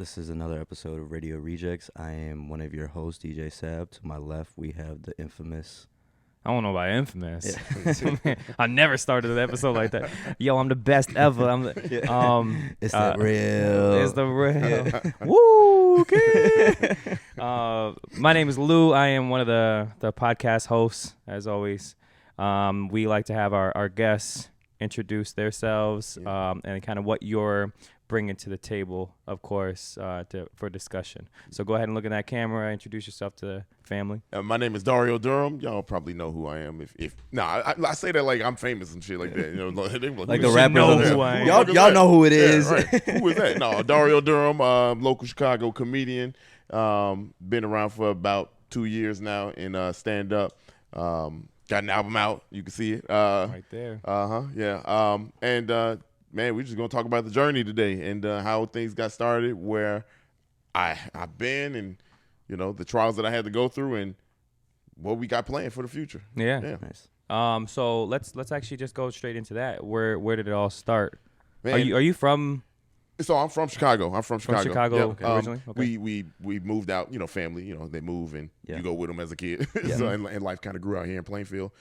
This is another episode of Radio Rejekts. I am one of your hosts, DJ SSAB. To my left, we have the infamous... I don't know about infamous. Yeah. I never started an episode like that. Yo, I'm the best ever. It's the real. It's the real. Yeah. Woo! Okay. My name is Lou. I am one of the podcast hosts, as always. We like to have our guests introduce themselves and kind of what you're bringing to the table, of course, for discussion. So go ahead and look at that camera. Introduce yourself to the family. My name is Dario Durham. Y'all probably know who I am. I say that like I'm famous and shit like that. You know, like the rapper. Y'all know who it is. Yeah, right. Who is that? No, Dario Durham, local Chicago comedian. Been around for about 2 years now in stand up. Got an album out. You can see it. Right there. Yeah. Man, we're just going to talk about the journey today and how things got started, where I've been and, you know, the trials that I had to go through and what we got planned for the future. Yeah. Nice. So let's actually just go straight into that. Where did it all start? Man, are you from? So I'm from Chicago. From Chicago originally? Okay. We moved out, you know, family, you know, they move and you go with them as a kid. So, and life kind of grew out here in Plainfield.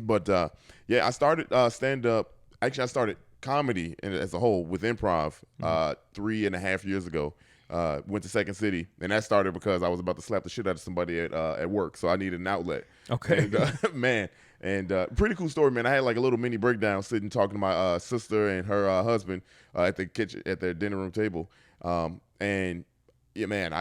But, I started stand-up. Actually, I started comedy as a whole with Improv 3.5 years ago. Went to Second City, and that started because I was about to slap the shit out of somebody at work, so I needed an outlet. Okay. And, pretty cool story, man. I had like a little mini breakdown sitting talking to my sister and her husband at the kitchen at their dinner room table. And yeah, man,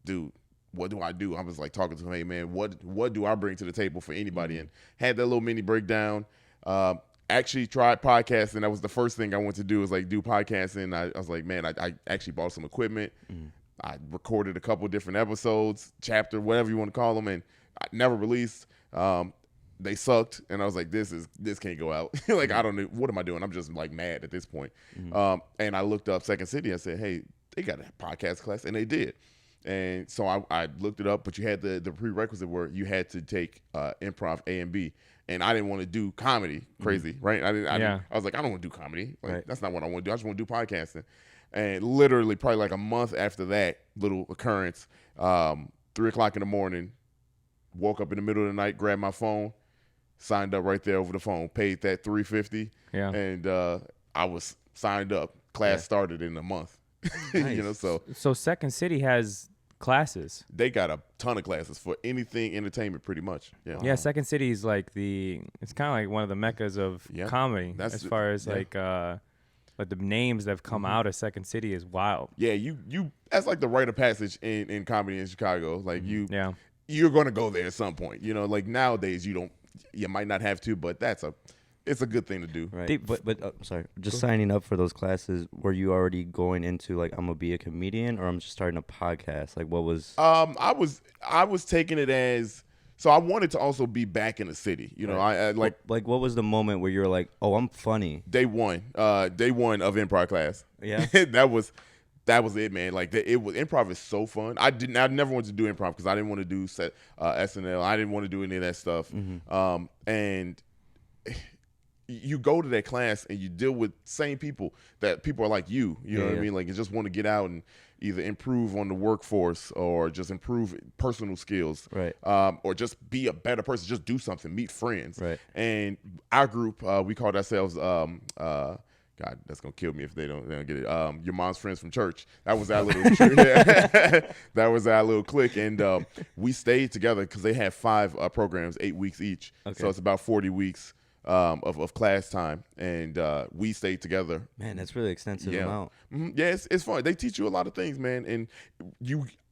dude, what do I do? I was like talking to him, hey man, what do I bring to the table for anybody? And had that little mini breakdown. Actually tried podcasting. That was the first thing I wanted to do, was like do podcasting. I was like, man, I actually bought some equipment. I recorded a couple different episodes, chapter, whatever you want to call them, and I never released. They sucked, and I was like, this can't go out. Like, I don't know, what am I doing? I'm just like mad at this point. And I looked up Second City and said, hey, they got a podcast class, and they did. And so I looked it up, but you had the prerequisite where you had to take Improv A and B. And I didn't want to do comedy, crazy, right? I was like, I don't want to do comedy. Like, that's not what I want to do. I just want to do podcasting. And literally probably like a month after that little occurrence, 3 o'clock in the morning, woke up in the middle of the night, grabbed my phone, signed up right there over the phone, paid that $350. Yeah. And I was signed up. Class started in a month. Nice. You know, so Second City has classes. They got a ton of classes for anything entertainment, pretty much. Yeah. Second City is like it's kind of like one of the meccas of comedy. As far as like the names that have come out of Second City is wild. Yeah, you that's like the rite of passage in comedy in Chicago. Like you're gonna go there at some point. You know, like nowadays you might not have to, but it's a good thing to do. Right. But sorry, just signing up for those classes, were you already going into like, I'm going to be a comedian, or I'm just starting a podcast? Like, what was... I was taking it as... So I wanted to also be back in the city. You know, I like... Like, what was the moment where you were like, oh, I'm funny? Day one of improv class. Yeah. That was it, man. Like, improv is so fun. I never wanted to do improv because I didn't want to do SNL. I didn't want to do any of that stuff. And... you go to that class and you deal with same people that people are like you know what I mean? Like, you just want to get out and either improve on the workforce or just improve personal skills. Right. Or just be a better person, just do something, meet friends. Right. And our group, we called ourselves, God, that's going to kill me if they don't get it. Your mom's friends from church. That was our little that was our little clique. And we stayed together because they had 5 programs, 8 weeks each. Okay. So it's about 40 weeks. Of class time, and we stayed together. Man, that's really extensive amount. Yeah, it's fun. They teach you a lot of things, man. And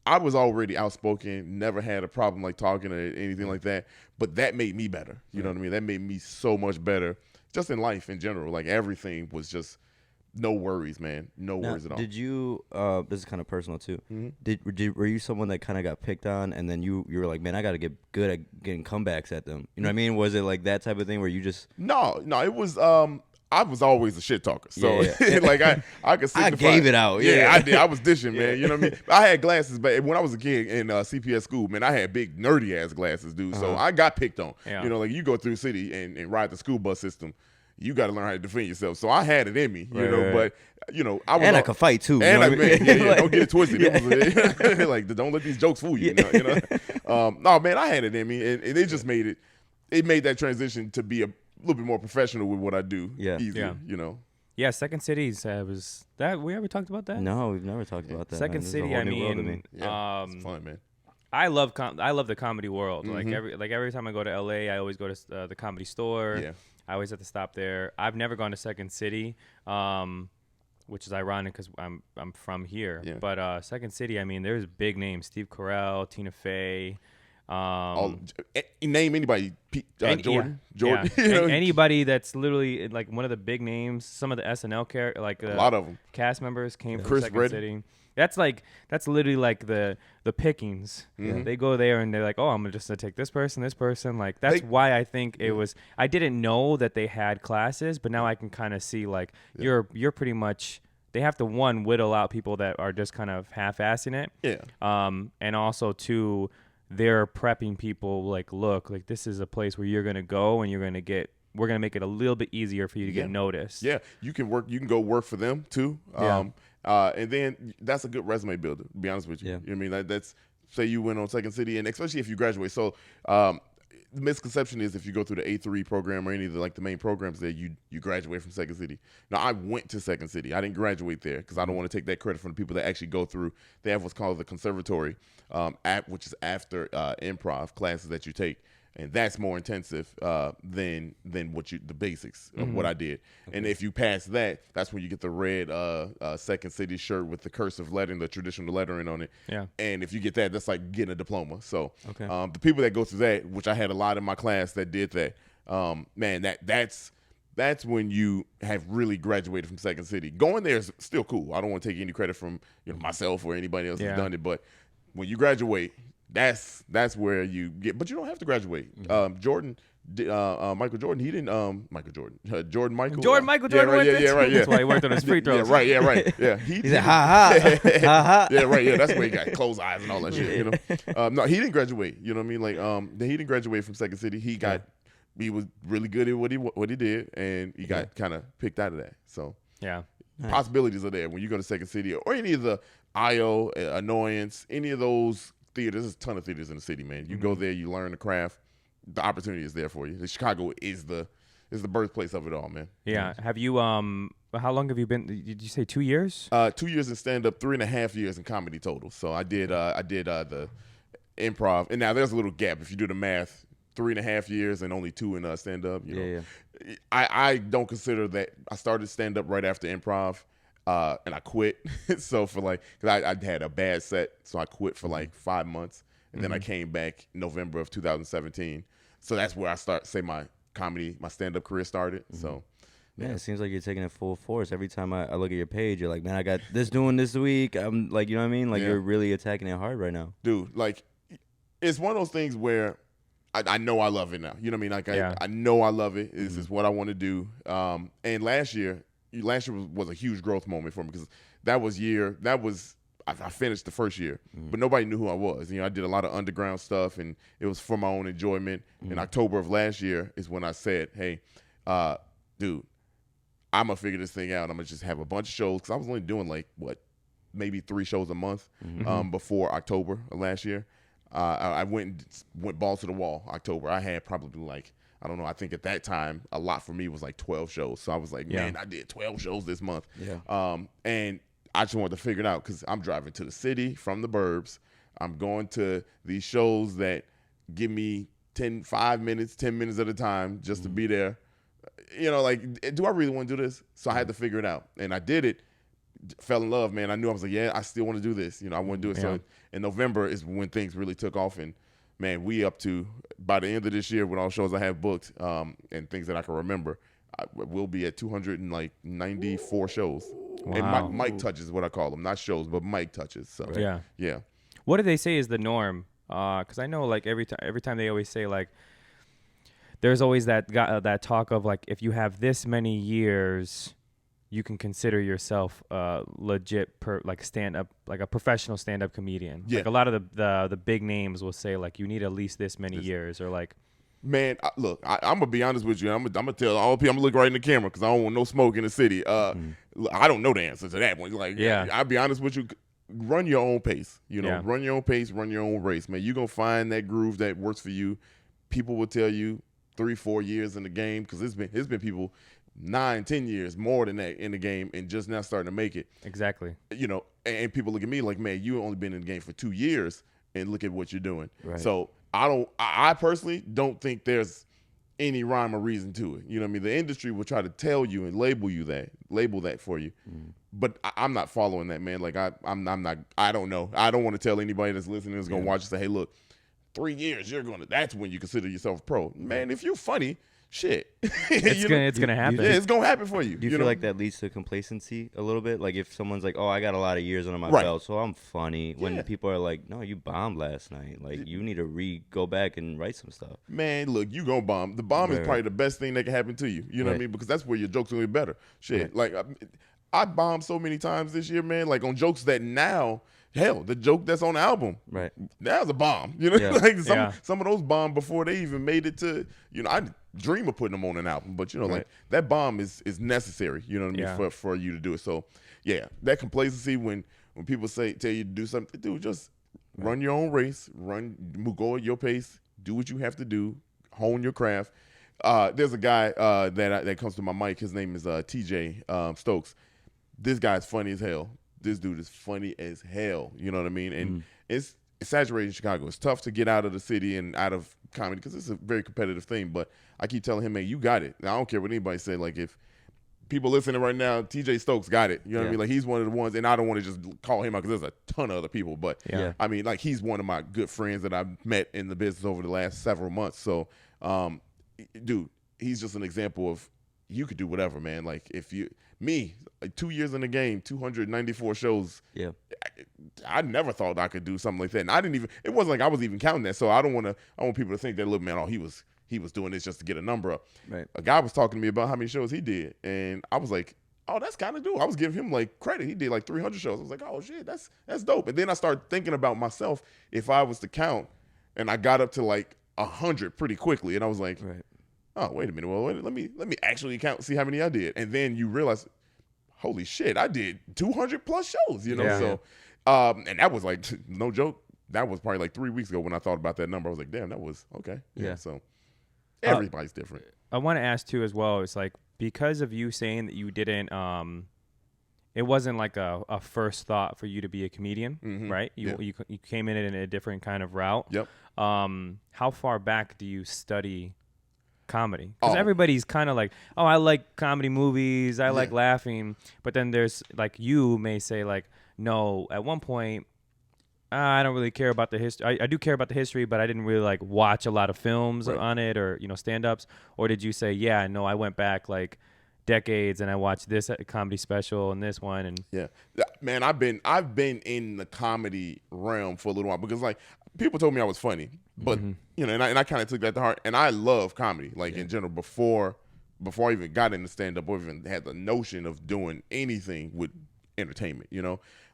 I was already outspoken, never had a problem like talking or anything like that. But that made me better. You know what I mean? That made me so much better, just in life in general. Like, everything was just no worries, man. No worries at all. Did you? This is kind of personal too. Were you someone that kind of got picked on, and then you were like, man, I got to get good at getting comebacks at them? You know what I mean? Was it like that type of thing where you just? No. It was. I was always a shit talker, so like I could. I gave it out. Yeah, I did. I was dishing, man. You know what I mean? I had glasses, but when I was a kid in CPS school, man, I had big nerdy ass glasses, dude. So I got picked on. Yeah. You know, like you go through the city and ride the school bus system. you got to learn how to defend yourself. So I had it in me, you know, right. but I was And I could fight too. and you know what I mean? yeah, don't get it twisted. It was, like, don't let these jokes fool you. You know? No, man, I had it in me, and it just made that transition to be a little bit more professional with what I do. Easier, you know. Yeah, Second Cities was that we ever talked about that? No, we've never talked about that. Second City, I mean, it's fun, man. I love the comedy world. Like every time I go to LA, I always go to the Comedy Store. Yeah. I always have to stop there. I've never gone to Second City, which is ironic because I'm from here. Yeah. But Second City, I mean, there's big names: Steve Carell, Tina Fey. Name anybody, Jordan. Yeah. You know? Anybody that's literally like one of the big names. Some of the SNL a lot of them cast members came from Chris Second Redden. City. That's literally like the pickings. Mm-hmm. They go there and they're like, oh, I'm just gonna take this person. Like that's why I think it was. I didn't know that they had classes, but now I can kind of see like you're pretty much. They have to whittle out people that are just kind of half-assing it. Yeah. And also two, they're prepping people like, look, like this is a place where you're gonna go and we're gonna make it a little bit easier for you to get noticed. Yeah, you can go work for them too. Yeah. And then that's a good resume builder, to be honest with you. Yeah. You know what I mean? That's say you went on Second City, and especially if you graduate. So the misconception is if you go through the A3 program or any of the main programs there, you graduate from Second City. Now, I went to Second City. I didn't graduate there because I don't want to take that credit from the people that actually go through. They have what's called the conservatory, which is after improv classes that you take. And that's more intensive than the basics of what I did. Okay. And if you pass that, that's when you get the red Second City shirt with the cursive lettering, the traditional lettering on it. Yeah. And if you get that, that's like getting a diploma. So okay. The people that go through that, which I had a lot in my class that did that, man, that's when you have really graduated from Second City. Going there is still cool. I don't want to take any credit from myself or anybody else who's done it, but when you graduate, that's where you get, but you don't have to graduate. Jordan, Michael Jordan, he didn't. Michael Jordan, Jordan Michael. Jordan Michael Jordan. Yeah, right. That's why he worked on his free throws. Yeah, right. Yeah, he said ha ha ha ha. Yeah, right. Yeah, that's where he got closed eyes and all that shit. No, he didn't graduate. You know what I mean? Like, he didn't graduate from Second City. He was really good at what he did, and he got kind of picked out of that. So yeah, possibilities are there when you go to Second City or any of the IO, Annoyance, any of those theaters. There's a ton of theaters in the city, man. You go there, you learn the craft. The opportunity is there for you. Chicago is the birthplace of it all, man. Yeah. Have you how long have you been? Did you say 2 years? 2 years in stand up, 3.5 years in comedy total. So I did the improv, and now there's a little gap if you do the math. 3.5 years and only 2 in stand up. You know, I don't consider that. I started stand up right after improv. And I quit. So because I had a bad set, so I quit for like 5 months, and then I came back November of 2017. So that's where my stand-up career started. So yeah, it seems like you're taking it full force. Every time I look at your page, you're like, man, I got this week. I'm like, you know what I mean? Like you're really attacking it hard right now, dude. Like it's one of those things where I know I love it now. You know what I mean? Like I know I love it. This is what I want to do. And last year was a huge growth moment for me because I finished the first year, but nobody knew who I was. You know, I did a lot of underground stuff, and it was for my own enjoyment. In October of last year is when I said, hey, dude, I'm going to figure this thing out. I'm going to just have a bunch of shows because I was only doing maybe 3 shows a month before October of last year. I went balls to the wall October. I had probably I don't know. I think at that time, a lot for me was 12 shows. So I was like, man, I did 12 shows this month. Yeah. And I just wanted to figure it out because I'm driving to the city from the burbs. I'm going to these shows that give me 5 minutes, 10 minutes at a time just to be there. You know, do I really want to do this? So I had to figure it out. And I did it. Fell in love, man. I knew I was like, yeah, I still want to do this. You know, I want to do it. So in November is when things really took off. And man, we up to by the end of this year with all shows I have booked and things that I can remember, we'll be at 294 shows. Wow. And mic touches is what I call them, not shows, but mic touches. So yeah. What do they say is the norm? Because I know every time they always say there's always that talk of if you have this many years, you can consider yourself legit stand-up, like a professional stand-up comedian. Yeah. A lot of the big names will say you need at least this many years or Man, look, I'm gonna be honest with you. I'm gonna tell all the people. I'm gonna look right in the camera because I don't want no smoke in the city. I don't know the answer to that one. Like, I'll be honest with you. Run your own pace. Run your own pace. Run your own race, man. You gonna find that groove that works for you. People will tell you 3-4 years in the game because it's been people 9-10 years more than that in the game and just now starting to make it. Exactly. And people look at me like, man, you only been in the game for 2 years and look at what you're doing. Right. So I personally don't think there's any rhyme or reason to it. You know what I mean? The industry will try to tell you and label that for you. But I'm not following that, man. Like I'm not, I don't know. I don't want to tell anybody that's listening that's going to watch and say, hey, look, 3 years, that's when you consider yourself a pro. Man, if you're funny, shit. It's gonna happen. Yeah, it's gonna happen for you. Do you feel like that leads to complacency a little bit? Like if someone's like, "Oh, I got a lot of years under my belt, so I'm funny." When people are like, "No, you bombed last night. Like you need to go back and write some stuff." Man, look, you gonna bomb. The bomb is probably the best thing that can happen to you. You know what I mean? Because that's where your jokes gonna be better. Shit, like I bombed so many times this year, man. Like on jokes that now. Hell, the joke that's on the album, right? That was a bomb. Like some of those bombed before they even made it to. I dream of putting them on an album, but like that bomb is necessary. You know what I mean for you to do it. So yeah, that complacency when people tell you to do something, dude, just run your own race, go at your pace, do what you have to do, hone your craft. There's a guy that comes to my mic. His name is TJ Stokes. This guy's funny as hell. This dude is funny as hell. You know what I mean? And it's saturated in Chicago. It's tough to get out of the city and out of comedy because it's a very competitive thing. But I keep telling him, man, you got it. Now, I don't care what anybody say. Like, if people listening right now, TJ Stokes got it. You know what I mean? Like, he's one of the ones, and I don't want to just call him out because there's a ton of other people. But, I mean, like, he's one of my good friends that I've met in the business over the last several months. So, dude, he's just an example of you could do whatever, man. Like, like 2 years in the game, 294 shows. Yeah, I never thought I could do something like that, and it wasn't like I was even counting that. So I want people to think that, look, man, he was doing this just to get a number up. Right. A guy was talking to me about how many shows he did, and I was like, oh, that's kind of dope. I was giving him like credit. He did like 300 shows. I was like, oh shit, that's dope. And then I started thinking about myself if I was to count, and I got up to like 100 pretty quickly, and I was like, oh, wait a minute. Well, let me actually count, see how many I did, and then you realize, holy shit, I did 200 plus shows, So, and that was like, no joke. That was probably like 3 weeks ago when I thought about that number. I was like, damn, that was okay. Yeah. So everybody's different. I want to ask too, as well. It's like, because of you saying that you didn't, it wasn't like a first thought for you to be a comedian, right? You came in it in a different kind of route. Yep. How far back do you study comedy? Because everybody's kind of like, oh, I like comedy movies, I like laughing, but then there's like, you may say like, no, at one point I don't really care about the history. I do care about the history, but I didn't really like watch a lot of films on it, or stand-ups. Or did you say, yeah, no, I went back like decades and I watched this comedy special and this one? And man, I've been in the comedy realm for a little while, because like people told me I was funny, but and I kind of took that to heart. And I love comedy, like in general, before I even got into stand-up or even had the notion of doing anything with entertainment.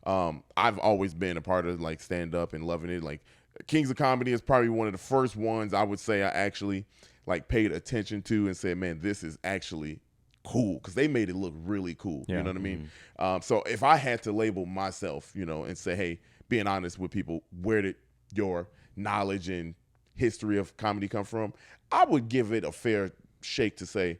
I've always been a part of like stand-up and loving it. Like Kings of Comedy is probably one of the first ones I would say I actually like paid attention to and said, man, this is actually cool, because they made it look really cool. You know what I mean? So if I had to label myself, and say, hey, being honest with people, where did your knowledge and history of comedy come from? I would give it a fair shake to say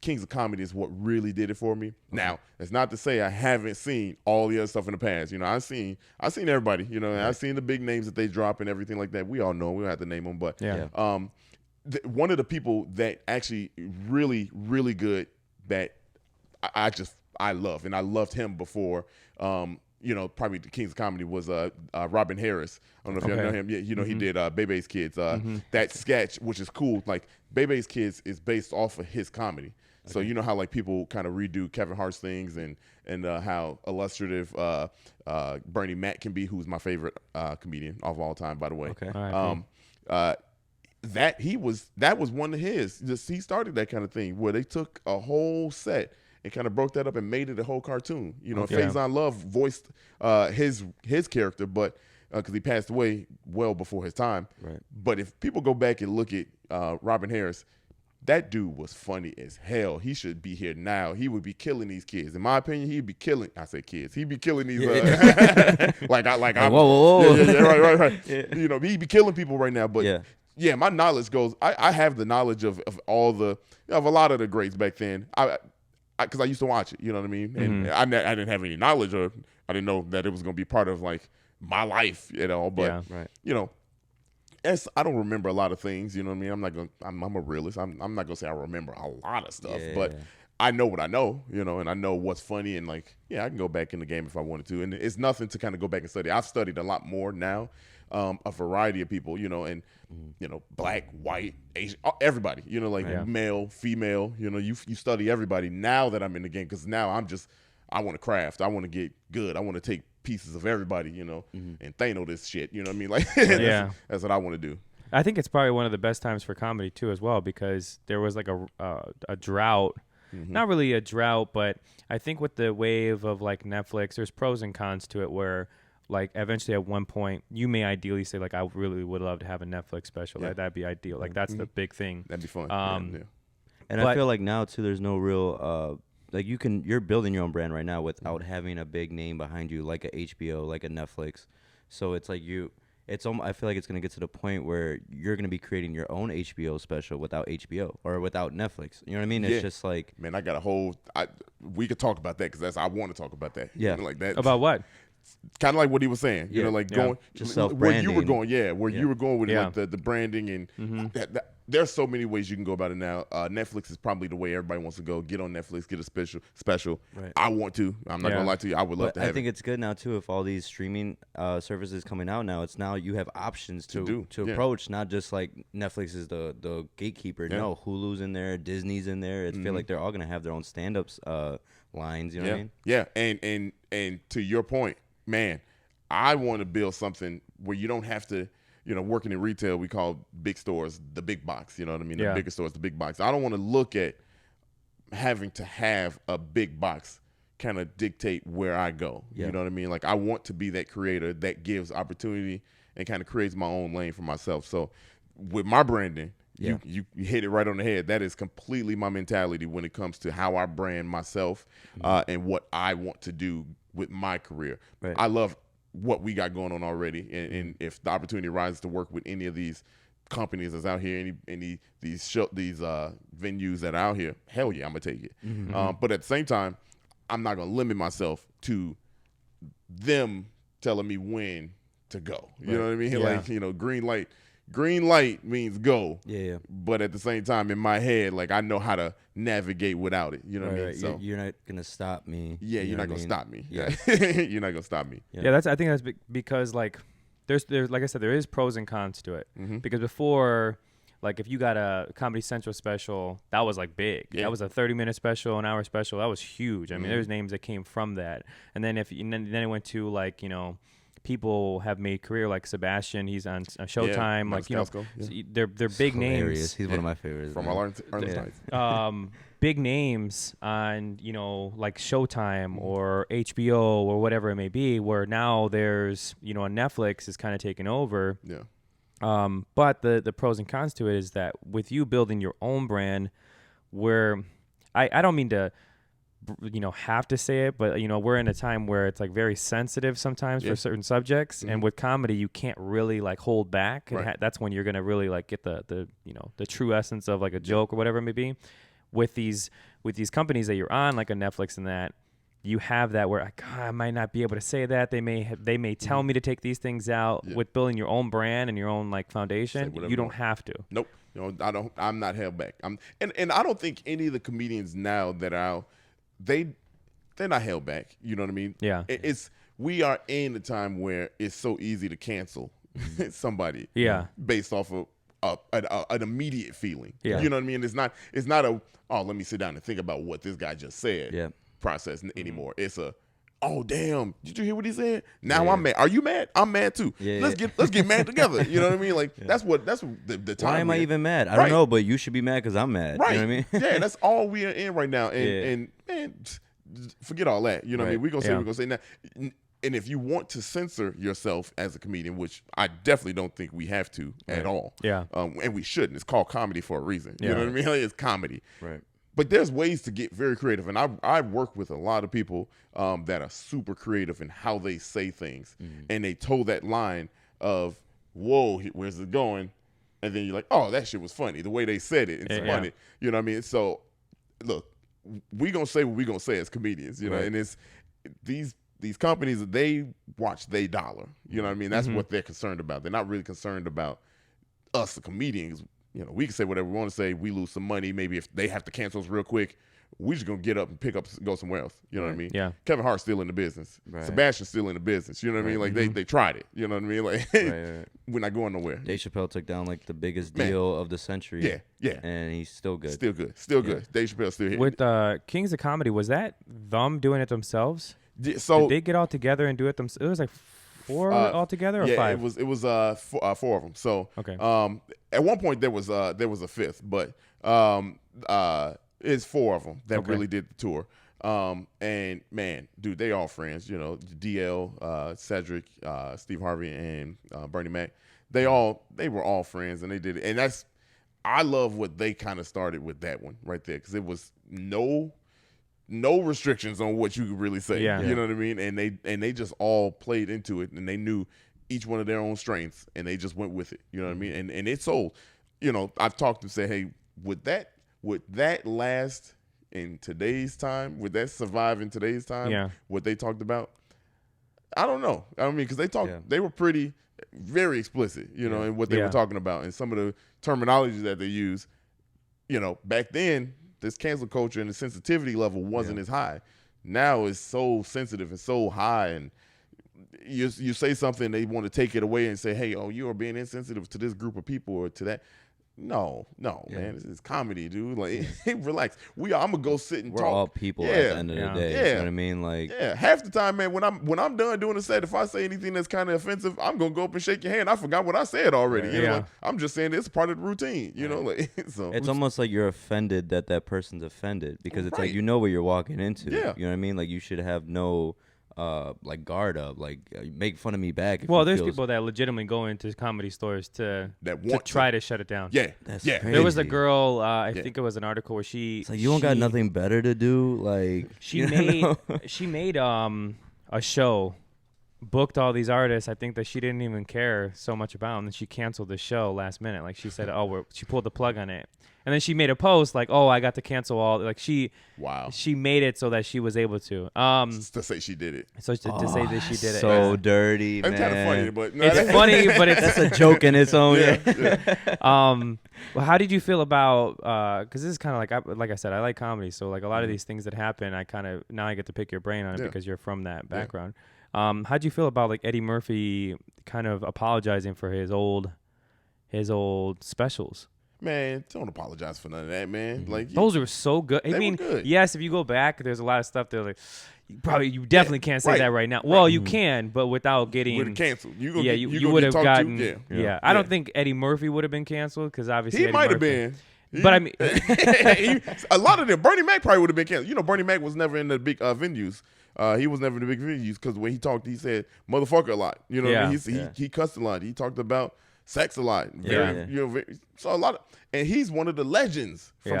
Kings of Comedy is what really did it for me. Now, that's not to say I haven't seen all the other stuff in the past. I've seen everybody, I've seen the big names that they drop and everything like that. We all know, we don't have to name them, but one of the people that actually really, really good that I love, and I loved him before, probably the Kings of Comedy was Robin Harris. I don't know if you know him. Yeah, he did Bebe's Kids. That sketch, which is cool. Like Bebe's Kids is based off of his comedy. So you know how like people kind of redo Kevin Hart's things, and how illustrative Bernie Mac can be, who's my favorite comedian of all time, by the way. Okay. That was one of his. He started that kind of thing where they took a whole set and kind of broke that up and made it a whole cartoon. Faison Love voiced his character, but because he passed away well before his time. Right. But if people go back and look at Robin Harris, that dude was funny as hell. He should be here now. He would be killing these kids. In my opinion, he'd be killing. I say kids. He'd be killing these. Whoa. Yeah, right. Yeah. You know, he'd be killing people right now. But yeah, my knowledge goes. I have the knowledge of all the of a lot of the greats back then. Because I used to watch it. You know what I mean? And I didn't have any knowledge, or I didn't know that it was going to be part of like my life. You know, but you know. I don't remember a lot of things, you know what I mean? I'm a realist. I'm not gonna say I remember a lot of stuff, but I know what I know, you know, and I know what's funny, and like, I can go back in the game if I wanted to. And it's nothing to kind of go back and study. I've studied a lot more now, a variety of people, you know, and you know, black, white, Asian, everybody, you know, like male, female, you know, you study everybody now that I'm in the game, because now I want to craft, I want to get good, I want to take pieces of everybody, you know, and Thanos this shit, you know what I mean? Like, that's what I want to do. I think it's probably one of the best times for comedy too, as well, because there was like a drought, not really a drought, but I think with the wave of like Netflix, there's pros and cons to it, where like eventually at one point you may ideally say like, I really would love to have a Netflix special. Like, that'd be ideal. Like that's the big thing. That'd be fun. And I feel like now too, there's no real like you're building your own brand right now without having a big name behind you, like a HBO, like a Netflix. So it's like I feel like it's gonna get to the point where you're gonna be creating your own HBO special without HBO or without Netflix. You know what I mean? It's just like, man, I got a whole. We could talk about that, because I want to talk about that. Yeah, you know, like that. About what? Kind of like what he was saying. You know, like going just self-branding. Where you were going. You were going with like the branding and that. There's so many ways you can go about it now. Netflix is probably the way everybody wants to go. Get on Netflix, get a special. Right. I want to. I'm not gonna lie to you. I would love to have it. I think it's good now too, if all these streaming services coming out now. It's now you have options to approach, not just like Netflix is the gatekeeper. No, Hulu's in there, Disney's in there. I feel like they're all gonna have their own stand-ups lines. You know what I mean? Yeah, and to your point, man, I want to build something where you don't have to. You know, working in retail, we call big stores the big box. You know what I mean? The bigger stores, the big box. I don't want to look at having to have a big box kind of dictate where I go. You know what I mean? Like, I want to be that creator that gives opportunity and kind of creates my own lane for myself. So with my branding, you hit it right on the head. That is completely my mentality when it comes to how I brand myself and what I want to do with my career. Right. I love what we got going on already, and if the opportunity arises to work with any of these companies that's out here, these venues that are out here, hell yeah, I'm gonna take it. But at the same time, I'm not gonna limit myself to them telling me when to go. You know what I mean? Like, you know, green light means go. Yeah. But at the same time, in my head, like, I know how to navigate without it. You know what I mean? So you're not gonna stop me. Yeah, you're not gonna stop me. Yeah, you're not gonna stop me. Yeah, I think that's because like there's like I said, there is pros and cons to it. Because before, like, if you got a Comedy Central special, that was like big. Yeah. That was a 30-minute special, an hour special. That was huge. I mean, there's names that came from that. And then then it went to, like, you know, people have made career, like Sebastian. He's on Showtime. Like, you know, they're big names. He's one of my favorites. From our big names on, you know, like Showtime or HBO or whatever it may be, where now there's, you know, Netflix is kind of taking over. Yeah. But the pros and cons to it is that with you building your own brand, where I don't mean to, you know, have to say it, but, you know, we're in a time where it's like very sensitive sometimes for certain subjects, and with comedy you can't really like hold back. Right. That's when you're gonna really like get the you know, the true essence of like a joke or whatever it may be. With these companies that you're on, like a Netflix and that, you have that where I might not be able to say that. They may tell me to take these things out. Yeah. With building your own brand and your own like foundation, you don't have to. Nope. You know, I'm not held back. And I don't think any of the comedians now that are out, they're not held back. You know what I mean? Yeah. We are in a time where it's so easy to cancel somebody. Yeah. Based off of an immediate feeling. Yeah. You know what I mean? It's not a, oh, let me sit down and think about what this guy just said. Yeah. Process anymore. It's a, oh damn, did you hear what he said? Now I'm mad. Are you mad? I'm mad too. Let's get mad together. You know what I mean? Like that's what the time. Why am I even mad? I don't know, but you should be mad because I'm mad. Right. You know what I mean? Yeah, that's all we are in right now. And man, forget all that. You know what I mean? We're gonna say now. And if you want to censor yourself as a comedian, which I definitely don't think we have to at all. Yeah. And we shouldn't. It's called comedy for a reason. You know what I mean? Like, it's comedy. Right. But there's ways to get very creative. And I work with a lot of people that are super creative in how they say things. And they toe that line of, whoa, where's it going? And then you're like, oh, that shit was funny. The way they said it, it's funny. You know what I mean? So, look, we going to say what we going to say as comedians, you know, and it's these companies, they watch their dollar. You know what I mean? That's what they're concerned about. They're not really concerned about us, the comedians. You know, we can say whatever we want to say. We lose some money. Maybe if they have to cancel us real quick, we just going to get up and pick up and go somewhere else. You know what I mean? Yeah. Kevin Hart's still in the business. Right. Sebastian's still in the business. You know what I mean? Like, they tried it. You know what I mean? Like, we're not going nowhere. Dave Chappelle took down, like, the biggest deal of the century. Yeah. And he's still good. Still good. Dave Chappelle's still here. With Kings of Comedy, was that them doing it themselves? So did they get all together and do it themselves? It was like 4 all together or 5? It was 4 of them. So okay. At one point there was a fifth, but it's 4 of them that really did the tour. And man, dude, they all friends. You know, DL, Cedric, Steve Harvey, and Bernie Mac. They were all friends, and they did it. And I love what they kind of started with that one right there, because it was no restrictions on what you could really say. Yeah. You know what I mean? And they just all played into it, and they knew each one of their own strengths, and they just went with it. You know what I mean? And it sold. You know, I've talked to say, hey, would that last in today's time? Would that survive in today's time? Yeah. What they talked about? I don't know. I mean, because they were very explicit, you know, in what they were talking about, and some of the terminology that they use. You know, back then, this cancel culture and the sensitivity level wasn't as high. Now it's so sensitive and so high, and you say something, they want to take it away and say, hey, oh, you are being insensitive to this group of people or to that. No, man, this is comedy, dude. Like, relax. I'm gonna go sit and talk. We're all people at the end of the day. You know what I mean? Like, half the time, man, when I'm done doing the set, if I say anything that's kind of offensive, I'm gonna go up and shake your hand. I forgot what I said already. You know, like, I'm just saying it's part of the routine. You know, like, so it's almost like you're offended that person's offended, because it's like, you know what you're walking into. Yeah. You know what I mean? Like, you should have no like guard up, like make fun of me back. Well, there's people that legitimately go into comedy stores to try to shut it down. Yeah, that's crazy. There was a girl, I think it was an article where it's like, you don't got nothing better to do. Like, she made a show, booked all these artists. I think that she didn't even care so much about them, and she canceled the show last minute. Like, she said, she pulled the plug on it. And then she made a post like, "Oh, I got to cancel all." Like, she made it so that she was able to. Just to say she did it. So to say that she did it. So dirty, man. It's kind of funny, but no, it's funny, but that's a joke in its own. Well, how did you feel about? Because this is kind of like I said, I like comedy, so like a lot of these things that happen, I get to pick your brain on it because you're from that background. How'd you feel about like Eddie Murphy kind of apologizing for his old specials? Man, don't apologize for none of that, man. Like, those are so good. I mean, yes, if you go back, there's a lot of stuff that like you definitely can't say that right now. Well, you can, but without getting canceled. You would have gotten. I don't think Eddie Murphy would have been canceled, because obviously he might have been. But I mean, a lot of them. Bernie Mac probably would have been canceled. You know, Bernie Mac was never in the big venues. He was never in the big venues, because when he talked, he said "motherfucker" a lot. You know, what I mean? He cussed a lot. He talked about sex a lot. You know, so a lot of, and he's one of the legends from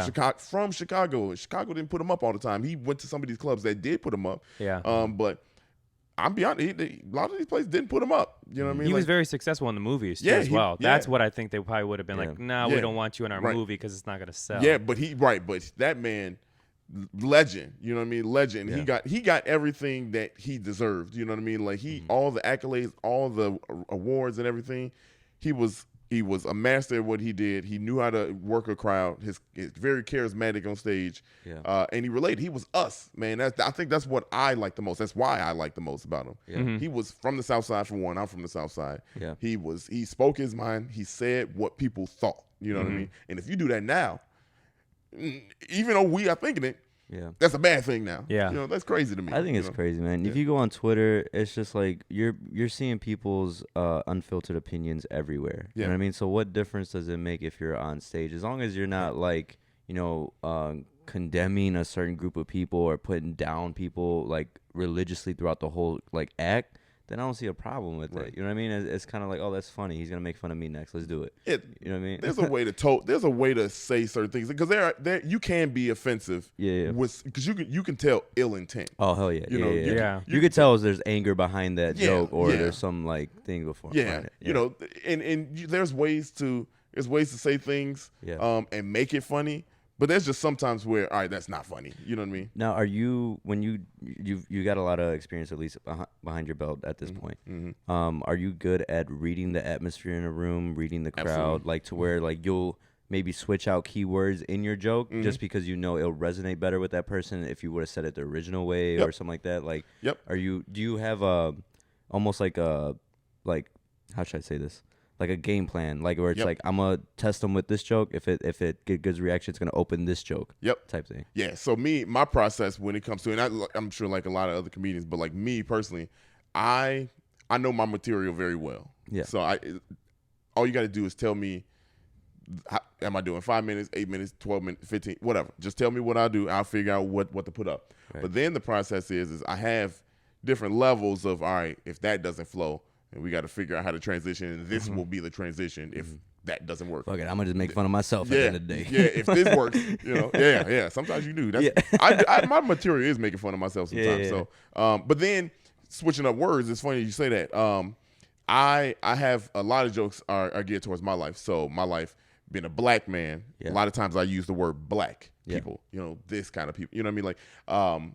Chicago. Chicago didn't put him up all the time. He went to some of these clubs that did put him up. But I'm beyond. A lot of these places didn't put him up. You know what I mean? He was very successful in the movies too, as well. That's what I think they probably would have been like, "Nah, we don't want you in our movie because it's not gonna sell." Yeah, but that man, legend. You know what I mean? Legend. Yeah. He got everything that he deserved. You know what I mean? Like, all the accolades, all the awards and everything. He was a master at what he did. He knew how to work a crowd. He's very charismatic on stage. And he related. He was us, man. I think that's what I like the most. That's why I like the most about him. He was from the South Side, for one. I'm from the South Side. He spoke his mind. He said what people thought. You know what I mean? And if you do that now, even though we are thinking it, that's a bad thing now. You know, that's crazy to me. I think it's crazy, man. If you go on Twitter, it's just like you're seeing people's unfiltered opinions everywhere. You know what I mean? So what difference does it make if you're on stage? As long as you're not like, you know, condemning a certain group of people or putting down people like religiously throughout the whole like act, then I don't see a problem with it. You know what I mean? It's kind of like, oh, that's funny. He's gonna make fun of me next. Let's do it. You know what I mean? There's a way to say certain things because there you can be offensive. Because you can tell ill intent. Oh hell yeah. You can could tell there's anger behind that joke or there's some like thing before. It. You know, and there's ways to say things and make it funny. But there's just sometimes where, all right, that's not funny. You know what I mean? Now, are you, when you got a lot of experience, at least behind your belt at this point, are you good at reading the atmosphere in a room, reading the crowd, Absolutely. like to where like you'll maybe switch out keywords in your joke just because you know it'll resonate better with that person if you would have said it the original way or something like that? Like, do you have almost like how should I say this? Like a game plan, like where it's like I'm gonna test them with this joke. If it get good reaction, it's gonna open this joke. Type thing. Yeah. So my process when it comes to, and I'm sure like a lot of other comedians, but like me personally, I know my material very well. Yeah. So all you got to do is tell me, am I doing 5 minutes, 8 minutes, 12 minutes, 15, whatever. Just tell me what I'll do. I'll figure out what to put up. Right. But then the process is I have different levels of, all right, if that doesn't flow, and we got to figure out how to transition, and this will be the transition if that doesn't work. Okay, I'm gonna just make fun of myself at the end of the day. Yeah, if this works, you know, sometimes you do. My material is making fun of myself sometimes. So, but then switching up words, it's funny you say that. I have a lot of jokes are geared towards my life. So my life, being a black man, a lot of times I use the word black people. You know, this kind of people. You know what I mean? Like,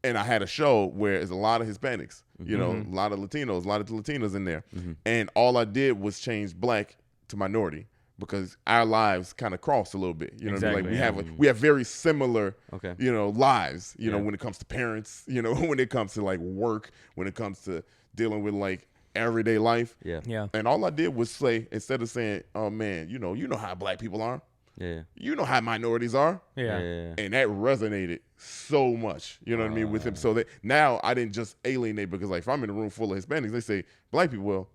and I had a show where there's a lot of Hispanics, you know, a lot of Latinos in there. And all I did was change black to minority because our lives kind of cross a little bit. You know what I mean? Like we have very similar, you know, lives, you know, when it comes to parents, you know, when it comes to like work, when it comes to dealing with like everyday life. And all I did was say, instead of saying, oh man, you know how black people are. You know how minorities are. And that resonated so much, you know what I mean, with him. So that now I didn't just alienate because like if I'm in a room full of Hispanics, they say black people, well,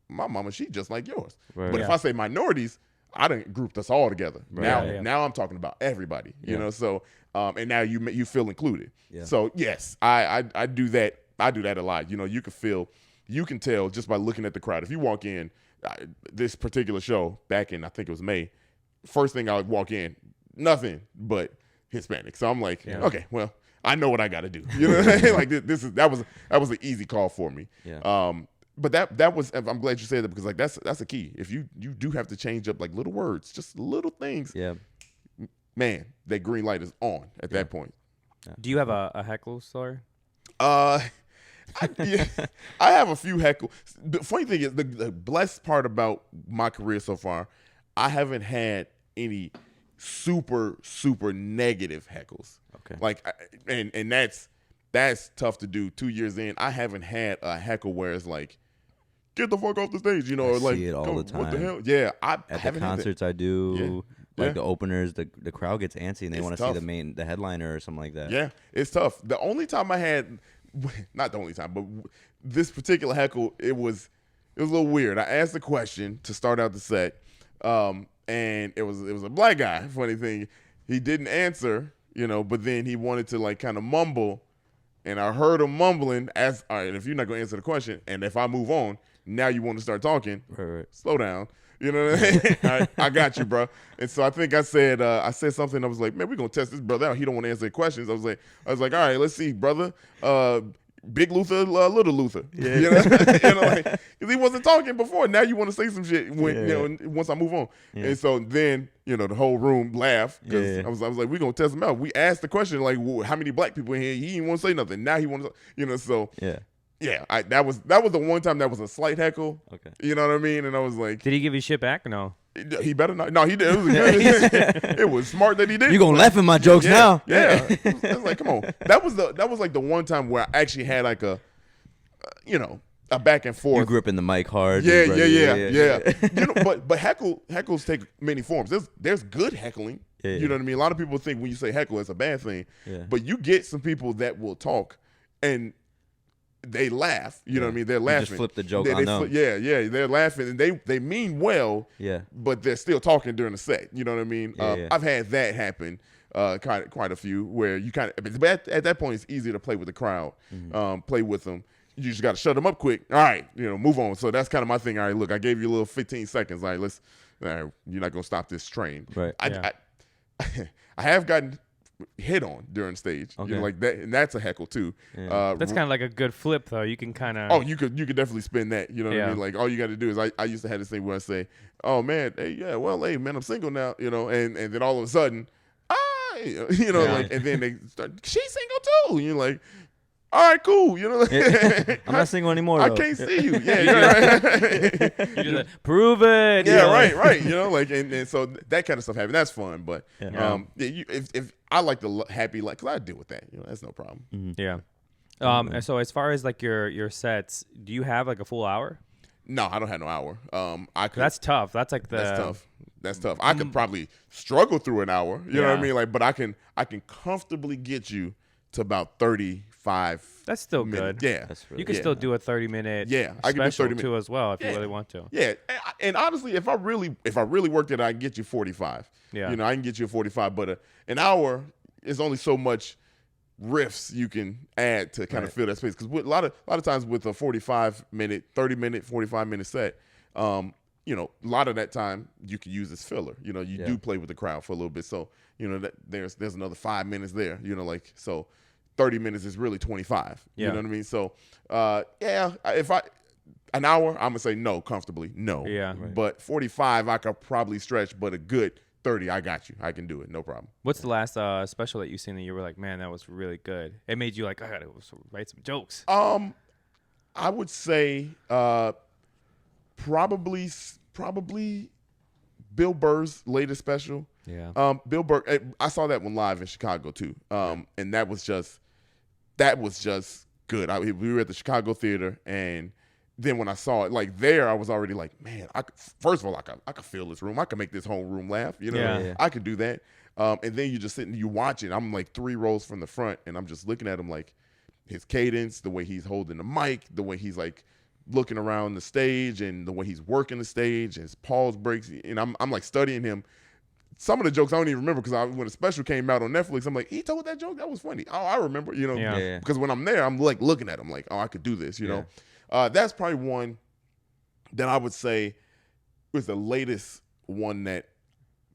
my mama, she just like yours. But if I say minorities, I done grouped us all together. Now I'm talking about everybody, you know. So and now you feel included. So yes, I do that. I do that a lot. You know, you can tell just by looking at the crowd. If you walk in this particular show back in, I think it was May, first thing I would walk in, nothing but Hispanic. So I'm like, okay, well, I know what I got to do. You know what I mean? Like that was an easy call for me. But that was, I'm glad you said that because like that's the key. If you do have to change up like little words, just little things. Man, that green light is on at that point. Do you have a heckle story? I have a few heckle. The funny thing is the blessed part about my career so far, I haven't had any super negative heckles. Like, and that's tough to do. 2 years in, I haven't had a heckle where it's like, get the fuck off the stage, you know, or like, see it all the time. What the hell? Yeah, at the concerts I do. Like the openers, the crowd gets antsy and they want to see the headliner or something like that. Yeah, it's tough. The only time I had, not the only time, but this particular heckle, it was a little weird. I asked a question to start out the set, and it was a black guy. Funny thing, he didn't answer, you know, but then he wanted to like kind of mumble, and I heard him mumbling. All right, if you're not gonna answer the question, and if I move on, now you want to start talking, slow down. You know what I mean? All right, I got you, bro. And so I think I said something. I was like, man, we're gonna test this brother out. He don't want to answer questions. I was like, all right, let's see, brother. Big Luther, little Luther. You know, like, cause he wasn't talking before. Now you want to say some shit when you know once I move on. And so then the whole room laughed because I was like, we're gonna test him out. We asked the question like, how many black people in here? He didn't want to say nothing. Now he wants to, so that was the one time that was a slight heckle. You know what I mean? And I was like, did he give you shit back or no? He better not. No, he did. It was good. It was smart that he did. You gonna laugh at my jokes now? Yeah. It was like, come on. That was like the one time where I actually had like a back and forth. You grip in the mic hard. Yeah. You know, but heckles take many forms. There's good heckling. You know what I mean? A lot of people think when you say heckle, it's a bad thing. But you get some people that will talk and they laugh, you know what I mean? They're laughing. You just flip the joke on them. They're laughing, and they mean well. But they're still talking during the set. You know what I mean? I've had that happen. quite a few where you kind of, but at that point it's easier to play with the crowd, play with them. You just got to shut them up quick. All right, move on. So that's kind of my thing. All right, look, I gave you a little 15 seconds. All right, you're not gonna stop this train. Right. I have gotten hit on during stage, like that, and that's a heckle too. Yeah. That's kind of like a good flip, though. You can kind of. Oh, you could definitely spin that. You know what I mean? Like all you got to do is I used to have this thing where I say, "Oh man, hey man, I'm single now," and then all of a sudden, like, and then they start, she's single too. You're like, all right, cool. I'm not single anymore. I can't see you. Yeah, right. You just prove it. Yeah, right. Like and so that kind of stuff happens. That's fun, but if I like the happy, like, cause I deal with that. That's no problem. Mm-hmm. Yeah. And so as far as like your sets, do you have like a full hour? No, I don't have no hour. That's tough. That's like That's tough. I could probably struggle through an hour. You know what I mean? Like, but I can comfortably get you to about 35. That's still minutes. good. Yeah, you can still do a 30-minute. I can do 30 too as well if you really want to. Yeah, and honestly, if I really worked it, I can get you 45. Yeah, I can get you a 45, but an hour is only so much riffs you can add to kind of fill that space. Because a lot of times with a 45-minute, 30-minute, 45-minute set, a lot of that time you can use as filler. You do play with the crowd for a little bit, so that there's another 5 minutes there. Like so. 30 minutes is really 25. You know what I mean? So, if an hour, I'm gonna say no comfortably, no. Yeah. Right. But 45, I could probably stretch. But a good 30, I got you. I can do it, no problem. What's the last special that you seen that you were like, man, that was really good? It made you like, I gotta write some jokes. I would say probably Bill Burr's latest special. Yeah. Bill Burr. I saw that one live in Chicago too. And that was just good. We were at the Chicago Theater, and then when I saw it, like there, I was already like, man, first of all, I could fill this room. I could make this whole room laugh. I could do that. And then you just sit and you watch it. I'm like 3 rows from the front, and I'm just looking at him like his cadence, the way he's holding the mic, the way he's like looking around the stage, and the way he's working the stage, his pause breaks, and I'm like studying him. Some of the jokes I don't even remember because when the special came out on Netflix, I'm like, he told that joke? That was funny. Oh, I remember, because when I'm there, I'm like looking at him like, oh, I could do this, know. That's probably one that I would say was the latest one that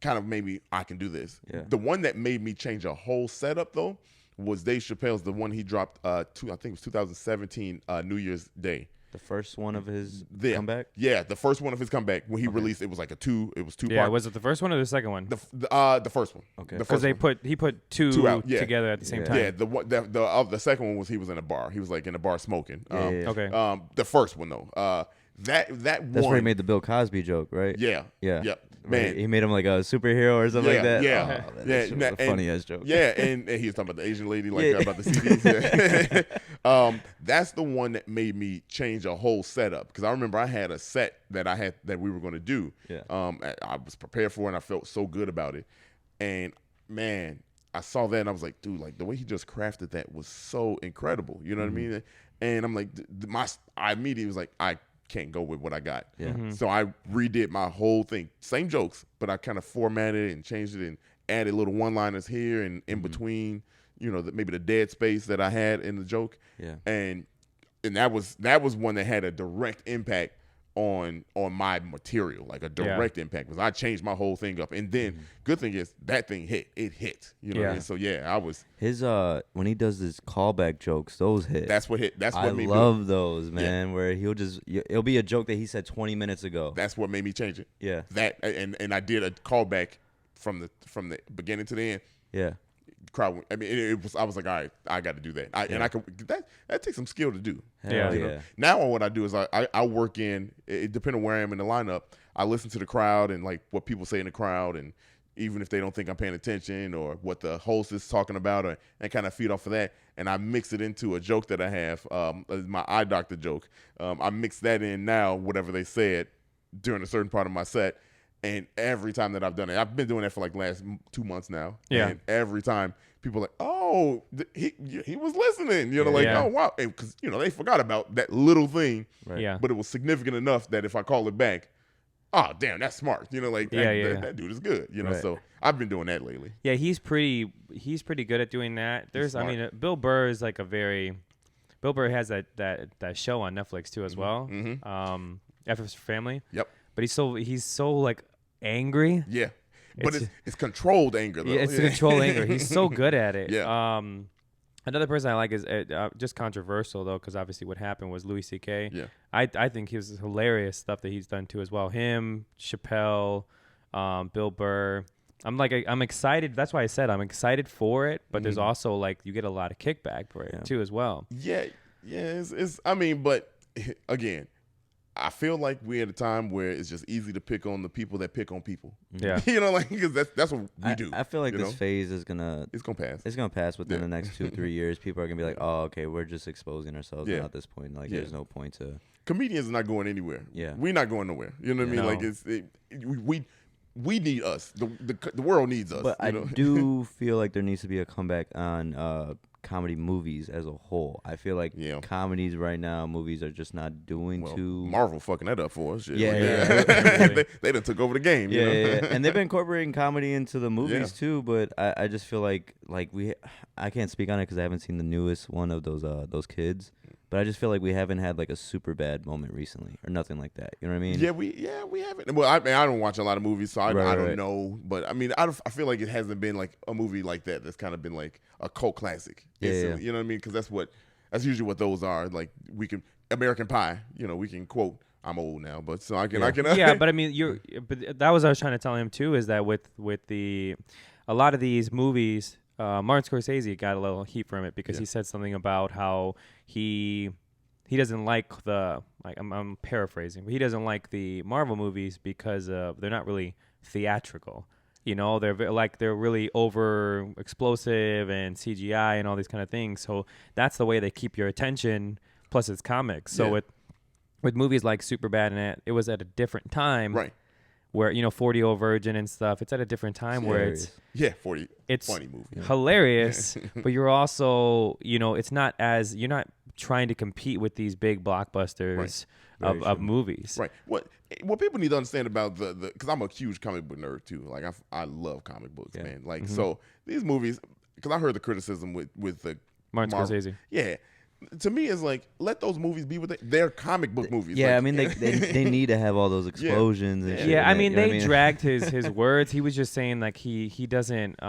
kind of made me, I can do this. Yeah. The one that made me change a whole setup, though, was Dave Chappelle's, the one he dropped, I think it was 2017 New Year's Day. The first one of his comeback? Yeah, the first one of his comeback. When he released, it was like two part. Yeah, was it the first one or the second one? The first one. Okay. Because he put two out, together at the same time. Yeah, the second one was he was in a bar. He was like in a bar smoking. Okay. The first one though, that's where he made the Bill Cosby joke, right? Yeah. Man, he made him like a superhero or something like that. Yeah, that's a funny ass joke. Yeah, and he was talking about the Asian lady, like about the CDs. That's the one that made me change a whole setup, because I remember I had a set that we were going to do. Yeah. I was prepared for it, and I felt so good about it. And man, I saw that and I was like, dude, like the way he just crafted that was so incredible. You know what I mean? And I'm like, I immediately was like, I can't go with what I got. Yeah. Mm-hmm. So I redid my whole thing. Same jokes, but I kind of formatted it and changed it and added little one-liners here and in between, maybe the dead space that I had in the joke. Yeah. And that was one that had a direct impact on my material, like a direct impact, because I changed my whole thing up. And then good thing is that thing hit. It hit. What I mean? So I was his when he does his callback jokes, those hit. That's what hit. That's what I love those, man. Yeah. Where it'll be a joke that he said 20 minutes ago. That's what made me change it. Yeah. That and I did a callback from the beginning to the end. Yeah. Crowd. I mean, I was like, all right, I got to do that. And I could. That takes some skill to do. Yeah. Now what I do is I work in. It depending on where I am in the lineup. I listen to the crowd and like what people say in the crowd, and even if they don't think I'm paying attention or what the host is talking about, and kind of feed off of that, and I mix it into a joke that I have. My eye doctor joke. I mix that in now. Whatever they said during a certain part of my set. And every time that I've done it, I've been doing that for like last 2 months now. Yeah. And every time people are like, oh, he was listening. Oh, wow. Because, they forgot about that little thing. Right. Yeah. But it was significant enough that if I call it back, oh damn, that's smart. You know, like that dude is good. You know, Right. so I've been doing that lately. Yeah, he's pretty good at doing that. Bill Burr is like Bill Burr has that show on Netflix too as well. Mm-hmm. F for Family. Yep. But he's so like angry. Yeah. But it's controlled anger, though. Yeah, it's controlled anger. He's so good at it. Yeah. Another person I like is just controversial, though, because obviously what happened was Louis C.K. Yeah. I think he was hilarious stuff that he's done, too, as well. Him, Chappelle, Bill Burr. I'm excited. That's why I said I'm excited for it, but there's also, like, you get a lot of kickback for it, too, as well. Yeah. Yeah. I mean, but, again, I feel like we're at a time where it's just easy to pick on the people that pick on people. Yeah. You know, like, because that's what we do. I feel like this phase is gonna. It's gonna pass. It's gonna pass within the next 2-3 years. People are gonna be like, "Oh, okay, we're just exposing ourselves now at this point. Like, there's no point to." Comedians are not going anywhere. Yeah, we're not going nowhere. You know what I mean? No. Like we need us. The world needs us. But I do feel like there needs to be a comeback on comedy movies as a whole. I feel like comedies right now, movies are just not doing too. Marvel fucking that up for us. Shit. Yeah. they done took over the game. Yeah, you know? yeah. And they've been incorporating comedy into the movies too. But I just feel like I can't speak on it because I haven't seen the newest one of those kids. But I just feel like we haven't had like a super bad moment recently or nothing like that. You know what I mean? Yeah, we haven't. Well, I don't watch a lot of movies, so I don't know. But I mean, I feel like it hasn't been like a movie like that that's kind of been like a cult classic. Yeah. You know what I mean? Because that's usually what those are. Like American Pie. You know, we can quote. I'm old now, but so I can. Yeah, but I mean, but that was what I was trying to tell him too. Is that with a lot of these movies. Martin Scorsese got a little heat from it because he said something about how he doesn't like I'm paraphrasing, but he doesn't like the Marvel movies because they're not really theatrical. You know, they're really over explosive and CGI and all these kind of things. So that's the way they keep your attention. Plus, it's comics. So with movies like Superbad and it was at a different time, right? Where 40-Year-Old Virgin and stuff. It's at a different time where it's 40. It's funny movie, hilarious, but you're also it's not as you're not trying to compete with these big blockbusters of movies. Right. What people need to understand about the because I'm a huge comic book nerd too. Like I love comic books, man. Like so these movies because I heard the criticism with the Martin Scorsese. Yeah. To me, it's like let those movies be what they're comic book movies. Yeah, like, I mean they need to have all those explosions. And shit. Yeah, I mean they mean? dragged his words. He was just saying like he doesn't.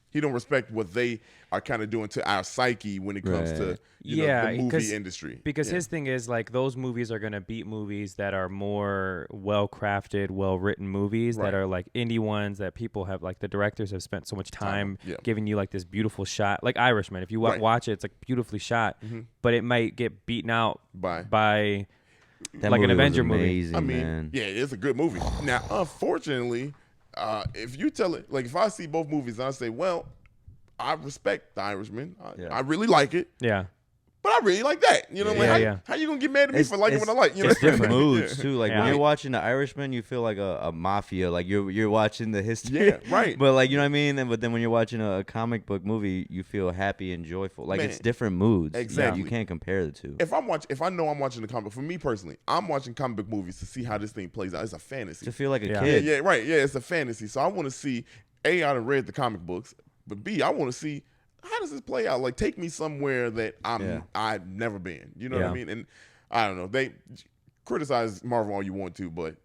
He don't respect what they are kind of doing to our psyche when it comes to the movie industry. Because his thing is like those movies are gonna beat movies that are more well crafted, well written movies that are like indie ones that people have like the directors have spent so much time giving you like this beautiful shot, like Irishman. If you watch it, it's like beautifully shot, but it might get beaten out by that like an Avenger amazing, movie. I mean, man. yeah, it's a good movie. Now, unfortunately. If you tell it, like if I see both movies and I say, well, I respect The Irishman. I really like it. Yeah. But I really like that. You know, how you going to get mad at me for liking what I like? You know? It's different moods, too. Like, when Yeah. you're watching The Irishman, you feel like a mafia. Like, you're watching the history. Yeah, right. But, like, you know what I mean? But then when you're watching a comic book movie, you feel happy and joyful. Like, Man, it's different moods. exactly. You can't compare the two. If I know I'm watching the comic, for me personally, I'm watching comic book movies to see how this thing plays out. It's a fantasy. To feel like a Yeah. kid. Yeah, right. Yeah, it's a fantasy. So I want to see, A, I done read the comic books, but B, I want to see, how does this play out? Like, take me somewhere that I've never been. You know what I mean? And I don't know. They criticize Marvel all you want to, but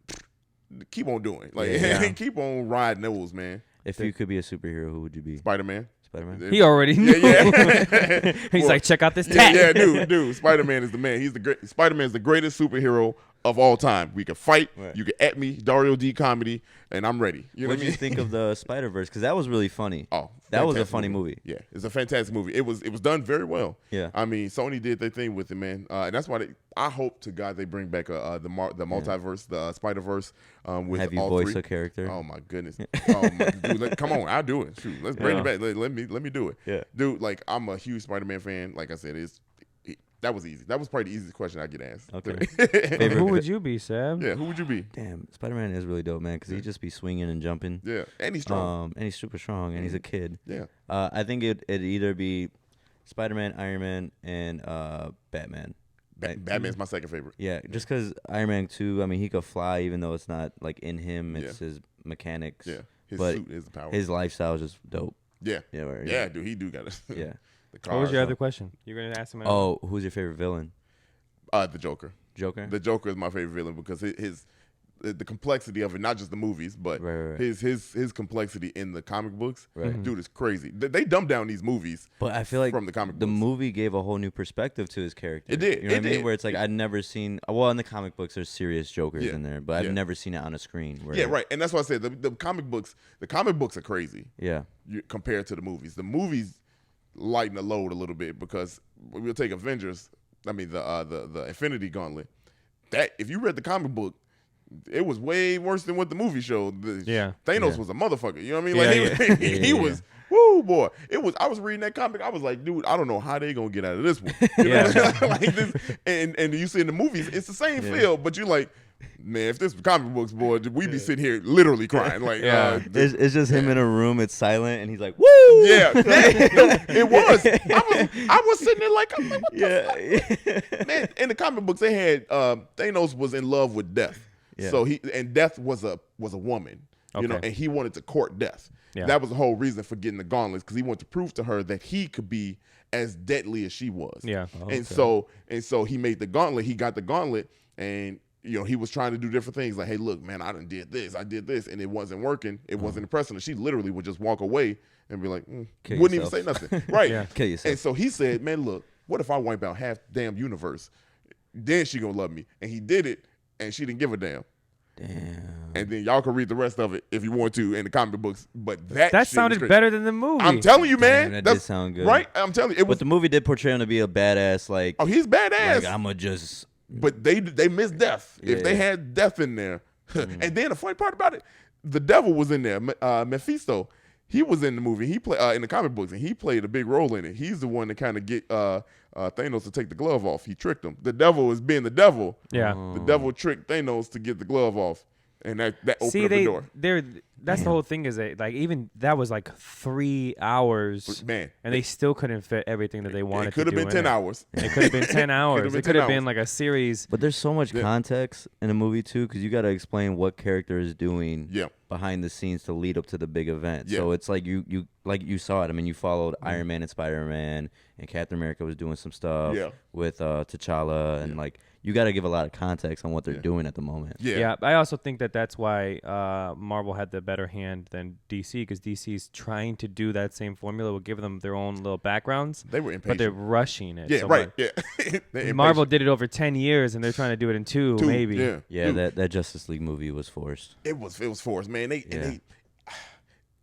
keep on doing. Like, keep on riding those, man. If you could be a superhero, who would you be? Spider-Man. Spider-Man? He already knew. Yeah. He's like, check out this tat. Yeah, dude. Spider-Man is the man. Spider-Man is the greatest superhero of all time. We can fight. Right. You can at me, Dario D comedy, and I'm ready. You know What what I did you mean? think of the Spider-Verse? Because that was really funny. Oh, that was a fantastic funny movie. Yeah, it's a fantastic movie. It was done very well. Yeah. I mean, Sony did their thing with it, man, and that's why I hope to God they bring back the multiverse, the Spider-Verse with Have you all voice three. a character? Oh my goodness! Oh my, dude, come on, I'll do it. Shoot, let's bring it back. Let me do it. Yeah. Dude, like I'm a huge Spider-Man fan. Like I said, that was easy. That was probably the easiest question I get asked. Okay. Who would you be, Sam? Yeah, who would you be? Damn, Spider-Man is really dope, man, because he just be swinging and jumping. Yeah, and he's strong. And he's super strong, and he's a kid. Yeah. I think it'd either be Spider-Man, Iron Man, and Batman. Batman's my second favorite. Yeah, just because Iron Man 2, I mean, he could fly even though it's not like in him. It's his mechanics. Yeah, his but suit is the power. His lifestyle is just dope. Yeah, yeah, dude, he do got it. Yeah. The What was your cars, other question? You're gonna ask him. Oh, who's your favorite villain? The Joker. Joker. The Joker is my favorite villain because the complexity of it, not just the movies, but Right. his complexity in the comic books, Right. dude, is crazy. They dumb down these movies, But I feel like from the comic the books. movie gave a whole new perspective to his character. It did. You know It what I mean? did. Where it's like I'd never seen. Well, in the comic books, there's serious Jokers Yeah. in there, but I've Yeah. never seen it on a screen. Where Yeah, right. And that's why I said the comic books are crazy. Yeah. Compared to the movies. The movies lighten the load a little bit because we'll take Avengers. I mean the Infinity Gauntlet. That if you read the comic book, it was way worse than what the movie showed. Thanos was a motherfucker. You know what I mean? Like he was. Woo, boy! It was. I was reading that comic. I was like, dude, I don't know how they gonna get out of this one. You know? Like this, and you see in the movies, it's the same feel, but you're like, man, if this was comic books, boy, we'd be sitting here literally crying. Like, It's just him in a room. It's silent, and he's like, "Woo!" Yeah, it was. I was sitting there like, I'm like, what the fuck? Man, in the comic books, they had Thanos was in love with Death. Yeah. So Death was a woman, you know, and he wanted to court Death. Yeah. That was the whole reason for getting the gauntlets because he wanted to prove to her that he could be as deadly as she was. Yeah. And so he made the gauntlet. He got the gauntlet, and you know he was trying to do different things. Like, hey, look, man, I did this, and it wasn't working. It wasn't impressing her. She literally would just walk away and be like, wouldn't even say nothing. Right. Yeah. Kill yourself. And so he said, man, look, what if I wipe out half the damn universe? Then she gonna love me. And he did it, and she didn't give a damn. Damn. And then y'all can read the rest of it if you want to in the comic books. But that shit sounded was better than the movie. I'm telling you, man. Damn, that did sound good. Right? I'm telling you. It was. But the movie did portray him to be a badass. Like, Oh, he's badass. like I'ma just. But they missed Death. If they had Death in there. And then the funny part about it, the devil was in there. Mephisto, he was in the movie. He played in the comic books, and he played a big role in it. He's the one that kind of get Thanos to take the glove off. He tricked him. The devil was being the devil. Yeah. The devil tricked Thanos to get the glove off. And that opened up the door. That's the whole thing is that like even that was like 3 hours, Man. and they still couldn't fit everything that they wanted. It could have been 10 hours. It could have been 10 hours. It could have been like a series. But there's so much context in a movie too, because you got to explain what character is doing behind the scenes to lead up to the big event. So it's like you saw it. I mean, you followed Iron Man and SpiderMan, and Captain America was doing some stuff with T'Challa, and like you got to give a lot of context on what they're doing at the moment. Yeah, I also think that's why Marvel had the better hand than DC, because DC's trying to do that same formula. Will give them their own little backgrounds. They were impatient. But they're rushing it. Yeah, so right. much. Yeah. Marvel did it over 10 years, and they're trying to do it in two maybe. Yeah. That Justice League movie was forced. It was forced, man.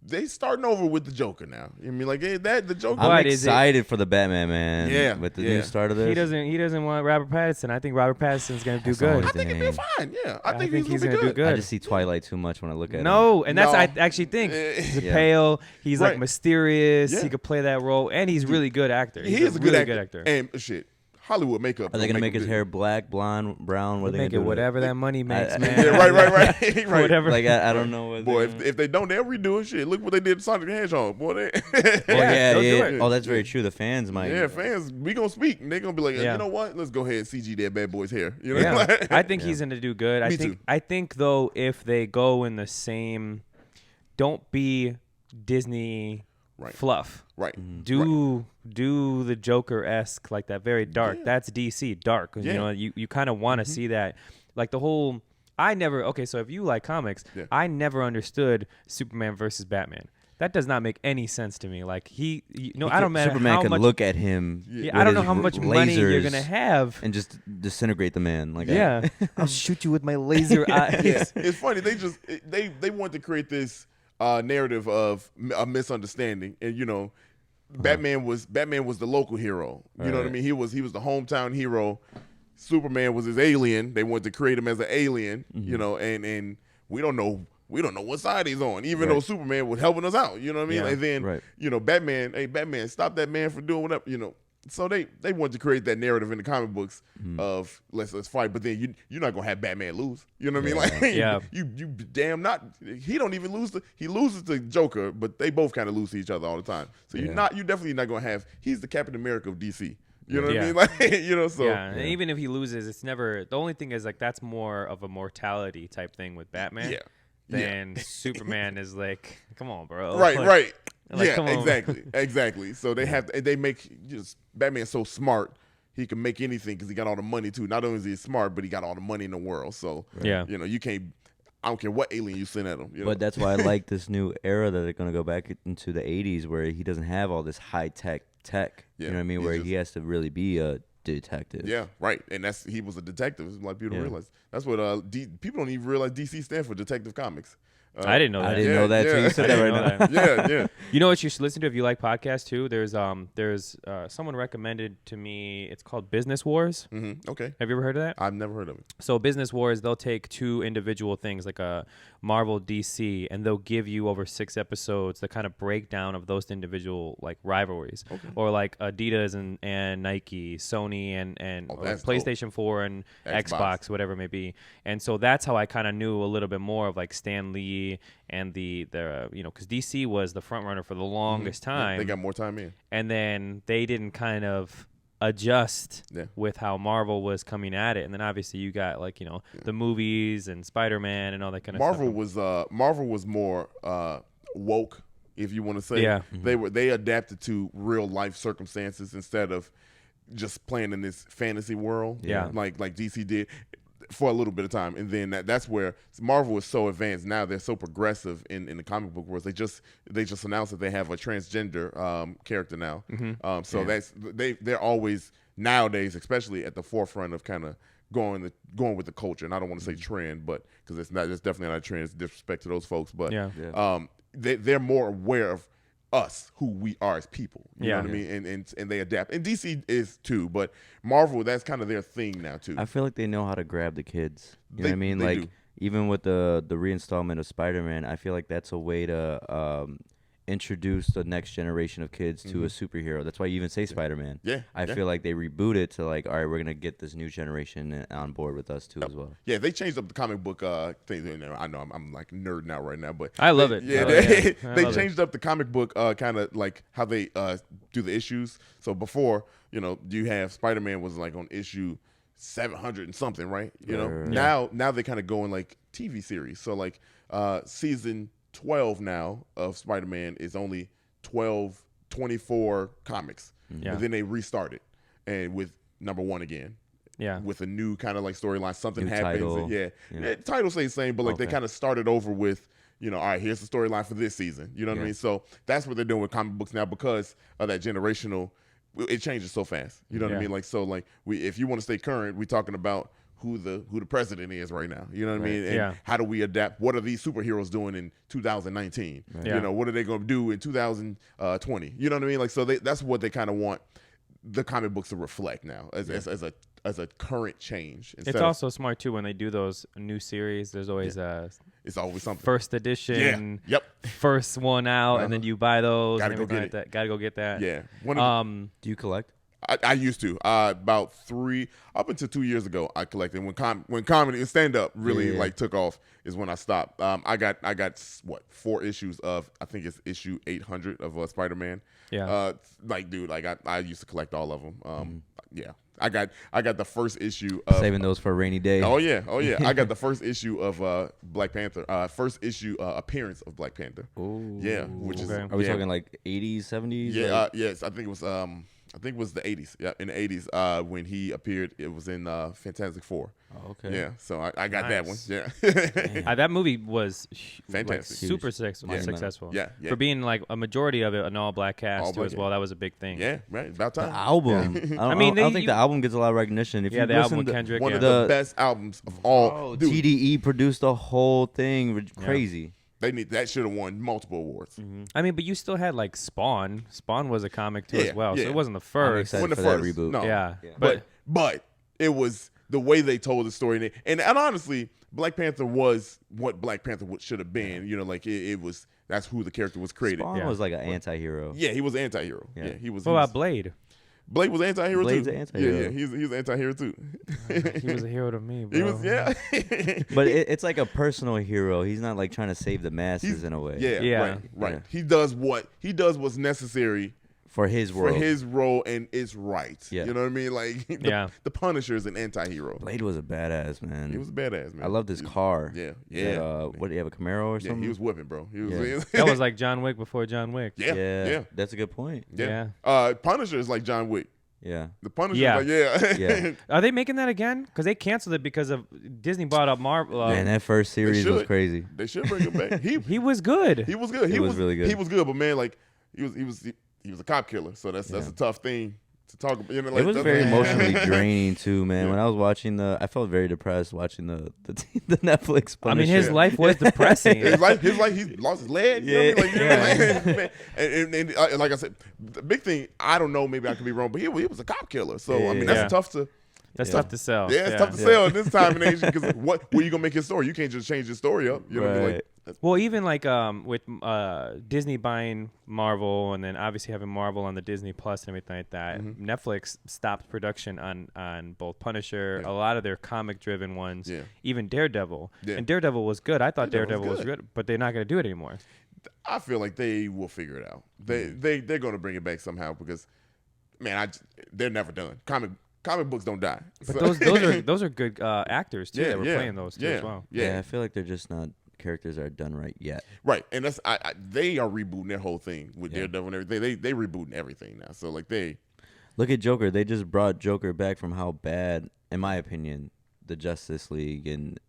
They starting over with the Joker now. I mean, like the Joker. I'm excited for the Batman, man. Yeah, with the new start of this. He doesn't want Robert Pattinson. I think Robert Pattinson's gonna do good. I think he'll be fine. Yeah, I think he's gonna do good. I just see Twilight too much when I look at him. No, and that's I actually think he's pale. He's like mysterious. Yeah. He could play that role, and he's really good actor. He is a really good actor. And shit, Hollywood makeup. Are they gonna make his hair black, blonde, brown? What are they make it gonna do? whatever that money makes, man. Yeah, right. Whatever. Like I don't know what. Boy, if they don't, they'll redo it. Shit, look what they did to Sonic the Hedgehog. Boy, they. they'll do it. Oh, that's very true. The fans might. Yeah, fans, we gonna speak. And they gonna be like, you know what? Let's go ahead and CG that bad boy's hair. You know? Yeah. I think he's gonna do good. Me too. I think though, if they go in the same, don't be Disney fluff. Right. Do the Joker-esque, like that, very dark. That's DC dark. You know, you kind of want to see that, like the whole. So if you like comics, I never understood Superman versus Batman. That does not make any sense to me. Like I don't matter Superman how can much. look at him. I don't know how much money you're gonna have, and just disintegrate the man. Like I'll shoot you with my laser eyes. Yeah, it's funny. They want to create this narrative of a misunderstanding, and you know. Batman was the local hero. You know what I mean? He was the hometown hero. Superman was his alien. They wanted to create him as an alien, you know, and we don't know what side he's on, even though Superman was helping us out. You know what I mean? And then you know, Batman, stop that man from doing whatever, you know. So they wanted to create that narrative in the comic books of let's fight, but then you're not gonna have Batman lose. You know what I mean? Like you damn not. He don't even lose he loses to Joker, but they both kind of lose to each other all the time. So you're definitely not gonna have. He's the Captain America of DC. You know what I Yeah. mean? Like, you know, so Yeah, and even if he loses, it's never. The only thing is like that's more of a mortality type thing with Batman. yeah. Than Superman is like, come on, bro. Right, Like, right. like, Yeah, come on. exactly. So they make just Batman so smart. He can make anything because he got all the money too. Not only is he smart, but he got all the money in the world. So Yeah. you know, you can't. I don't care what alien you send at him. You know? But that's why I like this new era that they're gonna go back into the '80s, where he doesn't have all this high tech. Yeah, You know what I mean? he's Where just- he has to really be a detective. Yeah, right. And he was a detective. It's like people Yeah. realize. That's what people don't even realize DC stands for Detective Comics. I didn't know that. I didn't know that too. You said that right now. Yeah. You know what you should listen to if you like podcasts too? There's someone recommended to me. It's called Business Wars. Mm-hmm. Okay. Have you ever heard of that? I've never heard of it. So Business Wars, they'll take two individual things like a Marvel, DC, and they'll give you over 6 episodes the kind of breakdown of those individual like rivalries, or like Adidas and Nike, Sony and Oh, or that's PlayStation 4 and Xbox, whatever it may be. And so that's how I kind of knew a little bit more of like Stan Lee and the because DC was the front runner for the longest time. Yeah, they got more time in. And then they didn't kind of adjust with how Marvel was coming at it, and then obviously you got like the movies and SpiderMan and all that kind of stuff. Marvel was more woke, if you want to say. Yeah. They adapted to real life circumstances instead of just playing in this fantasy world. Yeah. like DC did for a little bit of time, and then that's where Marvel is so advanced now. They're so progressive in the comic book world. They just announced that they have a transgender character now. So they're always nowadays, especially at the forefront of kind of going with the culture. And I don't want to say trend, but because it's definitely not a trend. It's disrespect to those folks, but they're more aware of us, who we are as people. You know what I mean? And they adapt. And DC is too, but Marvel, that's kind of their thing now too. I feel like they know how to grab the kids. You know what I mean? They Like do. even with the reinstallment of Spider-Man, I feel like that's a way to introduce the next generation of kids to a superhero. That's why you even say Spider-Man. Yeah. I feel like they reboot it to like, all right, we're gonna get this new generation on board with us too as well. Yeah, they changed up the comic book thing. I know I'm like nerding out right now, but I love it. Yeah, they changed up the comic book kind of like how they do the issues. So before, you have Spider-Man was like on issue 700 and something, right? Now they kind of go in like TV series. So like season 12 now of Spider-Man is only 24 comics. And then they restart it and with number 1 again. Yeah. With a new kind of like storyline, something New happens. title. Yeah, title stays the same, but like they kind of started over with, all right, here's the storyline for this season. You know what I mean? So that's what they're doing with comic books now because of that generational. It changes so fast. You know what I mean? Like so, like if you want to stay current, we're talking about who the president is right now. You know what I mean? And how do we adapt? What are these superheroes doing in 2019? Right. What are they going to do in 2020? You know what I mean? Like so, that's what they kind of want the comic books to reflect now as a current change. It's also smart too when they do those new series. There's always it's always something first edition. Yep. First one out, and then you buy those. Gotta and go get like that. Gotta go get that. Yeah. Do you collect? I used to about 3 up until 2 years ago. I collected when comedy and stand up really like took off is when I stopped. I got 4 issues of I think it's issue 800 of Spider-Man. Yeah. I used to collect all of them. Yeah. I got the first issue of Saving those for a rainy day. Oh yeah. I got the first issue of Black Panther. First issue appearance of Black Panther. Ooh. Yeah, which is Are we talking like 80s, 70s? Yeah, like? yes, I think it was the 80s. Yeah, in the 80s when he appeared, it was in Fantastic Four. Oh, okay. Yeah, so I got that one. Yeah. That movie was Fantastic. like, super successful. Yeah. For being like a majority of it an all-black cast All too black, as well. That was a big thing. Yeah, right. About time. The album. I don't think the album gets a lot of recognition. If you the listen album with to Kendrick. One of the best albums of all. Dude, TDE produced the whole thing. Crazy. that should have won multiple awards. I mean, but you still had like Spawn. Spawn was a comic too as well. Yeah. So it wasn't the I'm first. excited for that reboot. No. Yeah. But it was the way they told the story, and honestly, Black Panther was what Black Panther should have been. Like it was. That's who the character was created. Spawn was like an anti-hero. Yeah, he was an anti-hero. Yeah, he was. What about Blade? Blade was an anti-hero Blade's too. an anti-hero. Yeah, he was an anti-hero too. He was a hero to me, bro. He was, yeah. But it's like a personal hero. He's not like trying to save the masses in a way. Yeah. Right. Yeah. He does what's necessary for his role, and it's right. Yeah. You know what I mean? Like the Punisher is an anti-hero. Blade was a badass, man. He was a badass, man. I loved his car. Yeah. What do you have, a Camaro or something? Yeah, he was whipping, bro. He was That was like John Wick before John Wick. Yeah. That's a good point. Yeah. Punisher is like John Wick. Yeah. The Punisher is like, Yeah. Are they making that again? Because they canceled it because of Disney bought up Marvel. Man, that first series was crazy. They should bring him back. He was good. He was good. He was really good. He was good, but man, like he was a cop killer, so that's a tough thing to talk about. You know, like, it was very emotionally draining too, man. When I was watching I felt very depressed watching the Netflix Punisher. I mean, his life was depressing. his life, he lost his leg. You know what I mean? Like, and like I said, the big thing, I don't know, maybe I could be wrong, but he was a cop killer. So I mean, that's tough to. That's tough to sell. Yeah, it's tough to sell in this time and age because where you gonna make your story? You can't just change your story up. You know what I mean? Like, well, even like with Disney buying Marvel and then obviously having Marvel on the Disney Plus and everything like that, Netflix stopped production on both Punisher, a lot of their comic-driven ones, even Daredevil. Yeah. And Daredevil was good. I thought Daredevil was good, but they're not going to do it anymore. I feel like they will figure it out. They're going to bring it back somehow because, man, they're never done. Comic books don't die. But those are good actors too that were playing those too as well. Yeah, I feel like they're just not characters that are done right yet. Right, and that's they are rebooting their whole thing with Daredevil and everything. They rebooting everything now. So like they look at Joker. They just brought Joker back from how bad, in my opinion, the Justice League and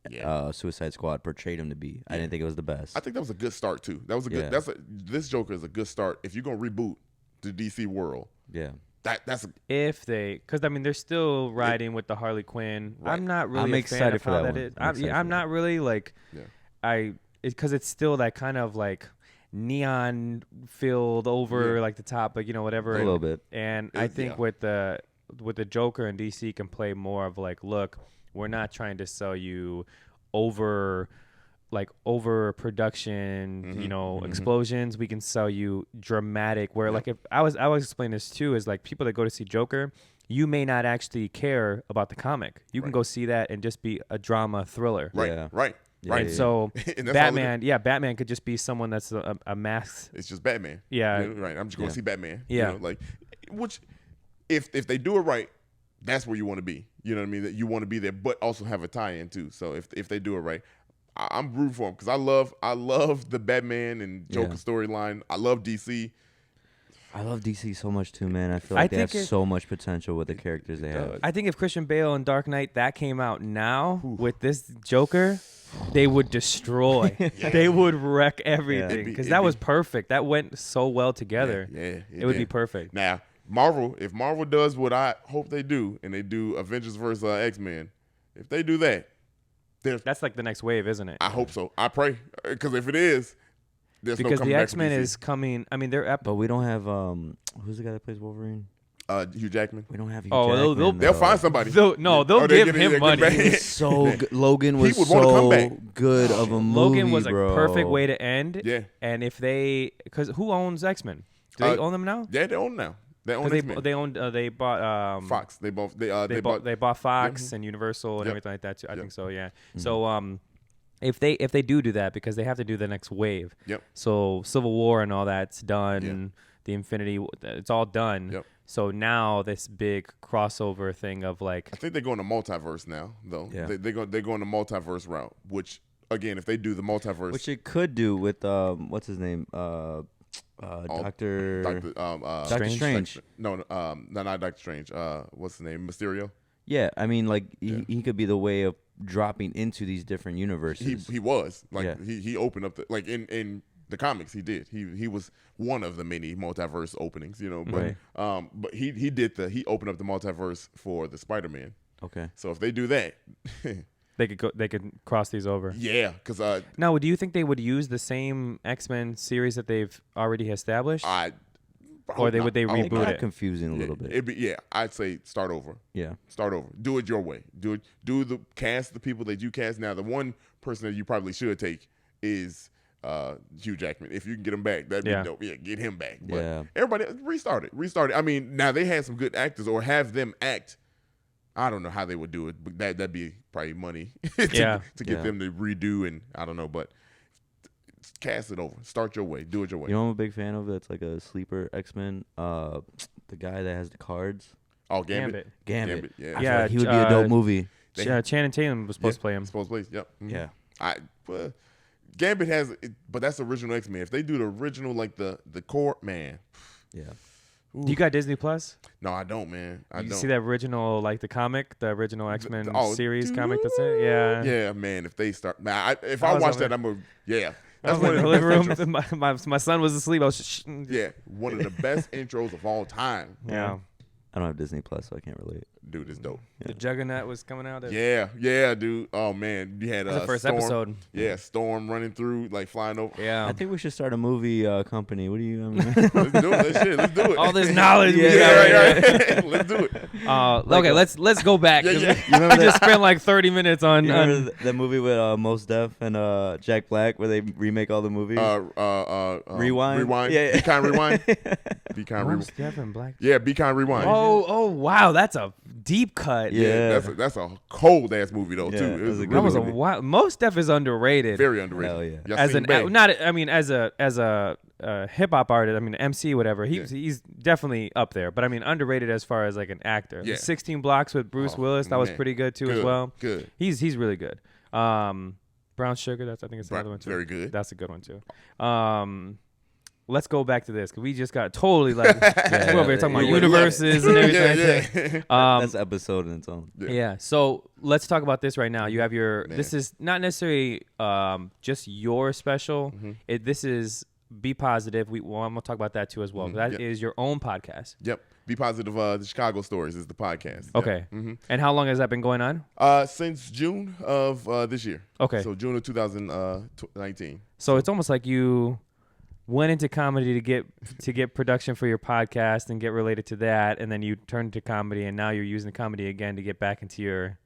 Suicide Squad portrayed him to be. I didn't think it was the best. I think that was a good start too. That was a good. This Joker is a good start if you're gonna reboot the DC world. Yeah. Because I mean they're still riding with the Harley Quinn. Right. I'm not really. I'm excited for that one. I'm not really like. Yeah. Because it's still that kind of like neon filled over like the top, like a whatever. little bit. And I think with the Joker and DC can play more of like, look, we're not trying to sell you over production, explosions. We can sell you dramatic. Where like if I was explaining this too is like people that go to see Joker, you may not actually care about the comic. You can go see that and just be a drama thriller. Right. Right. So Batman, Batman could just be someone that's a mask. It's just Batman. Yeah. Right. I'm just going to see Batman. Yeah. Which if they do it right, that's where you want to be. You know what I mean? That you want to be there, but also have a tie-in too. So if they do it right, I'm rooting for them because I love the Batman and Joker storyline. I love DC. I love DC so much too, man. I feel like they have so much potential with the characters they have. I think if Christian Bale and Dark Knight that came out now with this Joker, they would destroy. They would wreck everything because that was perfect. That went so well together. It would be perfect. Now, if Marvel does what I hope they do, and they do Avengers versus X-Men, if they do that, that's like the next wave, isn't it? I hope so. I pray because if it is, there's no coming back from DC. Because the X-Men is coming. I mean, they're but we don't have who's the guy that plays Wolverine? Hugh Jackman. We don't have Hugh Jackman. They'll find somebody. They'll give him money. He was so good. Logan was so good of a movie. Logan was a perfect way to end. Yeah. And if because who owns X-Men? Do they own them now? Yeah, they own them now. They own they bought Fox. They bought Fox and Universal and everything like that too. I think so. Yeah. Mm-hmm. So if they do that because they have to do the next wave. Yep. So Civil War and all that's done. Yep. The Infinity, it's all done. Yep. So now this big crossover thing of like. I think they're going to multiverse now though. Yeah. They're going the multiverse route, which again, if they do the multiverse, which it could do with what's his name. Doctor Strange. No, not Doctor Strange. What's his name? Mysterio. Yeah, I mean, like he could be the way of dropping into these different universes. He was like he opened up in the comics. He did. He was one of the many multiverse openings. But he opened up the multiverse for the SpiderMan. Okay. So if they do that. They could cross these over. Yeah, because now, do you think they would use the same X-Men series that they've already established? Would they reboot it? Confusing a little bit. I'd say start over. Yeah, start over. Do it your way. Do the people that you cast. Now, the one person that you probably should take is Hugh Jackman. If you can get him back, that'd be dope. Yeah, get him back. But everybody restart it. I mean, now they had some good actors, or have them act. I don't know how they would do it, but that'd be probably money to get them to redo, and I don't know, but cast it over. Start your way. Do it your way. You know what I'm a big fan of? That's like a sleeper XMen. The guy that has the cards. Oh, Gambit. Gambit. Yeah. I feel like he would be a dope movie. Channing Tatum was supposed to play him. Supposed to play. Yep. Mm-hmm. Yeah. Gambit has, but that's the original X-Men. If they do the original, like the core, man. Yeah. Ooh. You got Disney Plus? No, I don't, man. I don't. See that original, like the comic, the original X-Men series comic? That's it. Yeah. Yeah, man. If they start, man, if I watch that, I'm a That's one of the living room. My son was asleep. I was one of the best intros of all time. Yeah. I don't have Disney Plus, so I can't relate. Dude, it's dope. The Juggernaut was coming out. Yeah, dude. Oh man, you had the first Storm, episode. Yeah, Storm running through, like flying over. Yeah, I think we should start a movie company. What do you? Let's do it. Let's do it. All this knowledge. Right. Let's do it. Okay, let's go back. Yeah. You remember just spent like 30 minutes on. You remember the movie with Mos Def and Jack Black where they remake all the movies? Rewind. Yeah. Be Kind Rewind. Be Kind Rewind. Mos Def and Black. Yeah, Be Kind Rewind. Oh wow, that's a deep cut. Yeah, that's a cold ass movie though too. It was a good That was a movie. wild. Mos Def is underrated. Very underrated. Hell yeah. Y'all As seen an Bang? as a hip hop artist, MC whatever. He's definitely up there, but I mean underrated as far as like an actor. Yeah. 16 Blocks with Bruce Willis, that was pretty good too as well. Good. He's really good. Brown Sugar, I think it's another one too. Very good. That's a good one too. Let's go back to this because we just got totally like we're over here talking about universes and everything. That's an episode in its own. Yeah. So let's talk about this right now. You have your. This is not necessarily just your special. Mm-hmm. This is Be Positive. I'm gonna talk about that too as well. That is your own podcast. Yep. Be Positive. The Chicago Stories is the podcast. Okay. Yep. Mm-hmm. And how long has that been going on? Since June of this year. Okay. So June of 2019. So it's almost like you went into comedy to get production for your podcast and get related to that, and then you turned to comedy, and now you're using comedy again to get back into your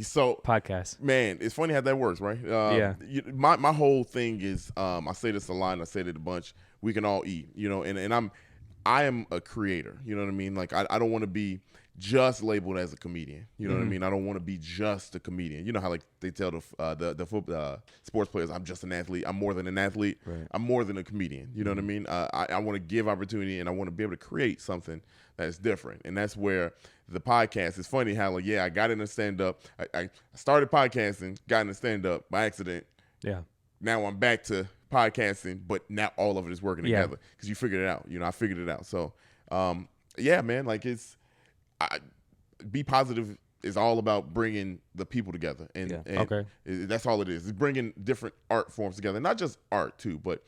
So podcast. Man, it's funny how that works, right? My whole thing is I say this a lot, and I say it a bunch. We can all eat, and I am a creator. You know what I mean? Like I don't want to be just labeled as a comedian. You know what I mean? I don't want to be just a comedian. You know how like they tell the football sports players, I'm just an athlete. I'm more than an athlete. Right. I'm more than a comedian. You know what I mean? I want to give opportunity, and I want to be able to create something that's different. And that's where the podcast is funny how like, I got into stand-up. I started podcasting, got into stand-up by accident. Yeah. Now I'm back to podcasting, but now all of it is working together because you figured it out. I figured it out. So, man, like Be Positive is all about bringing the people together, and that's all it is. It's bringing different art forms together, not just art too, but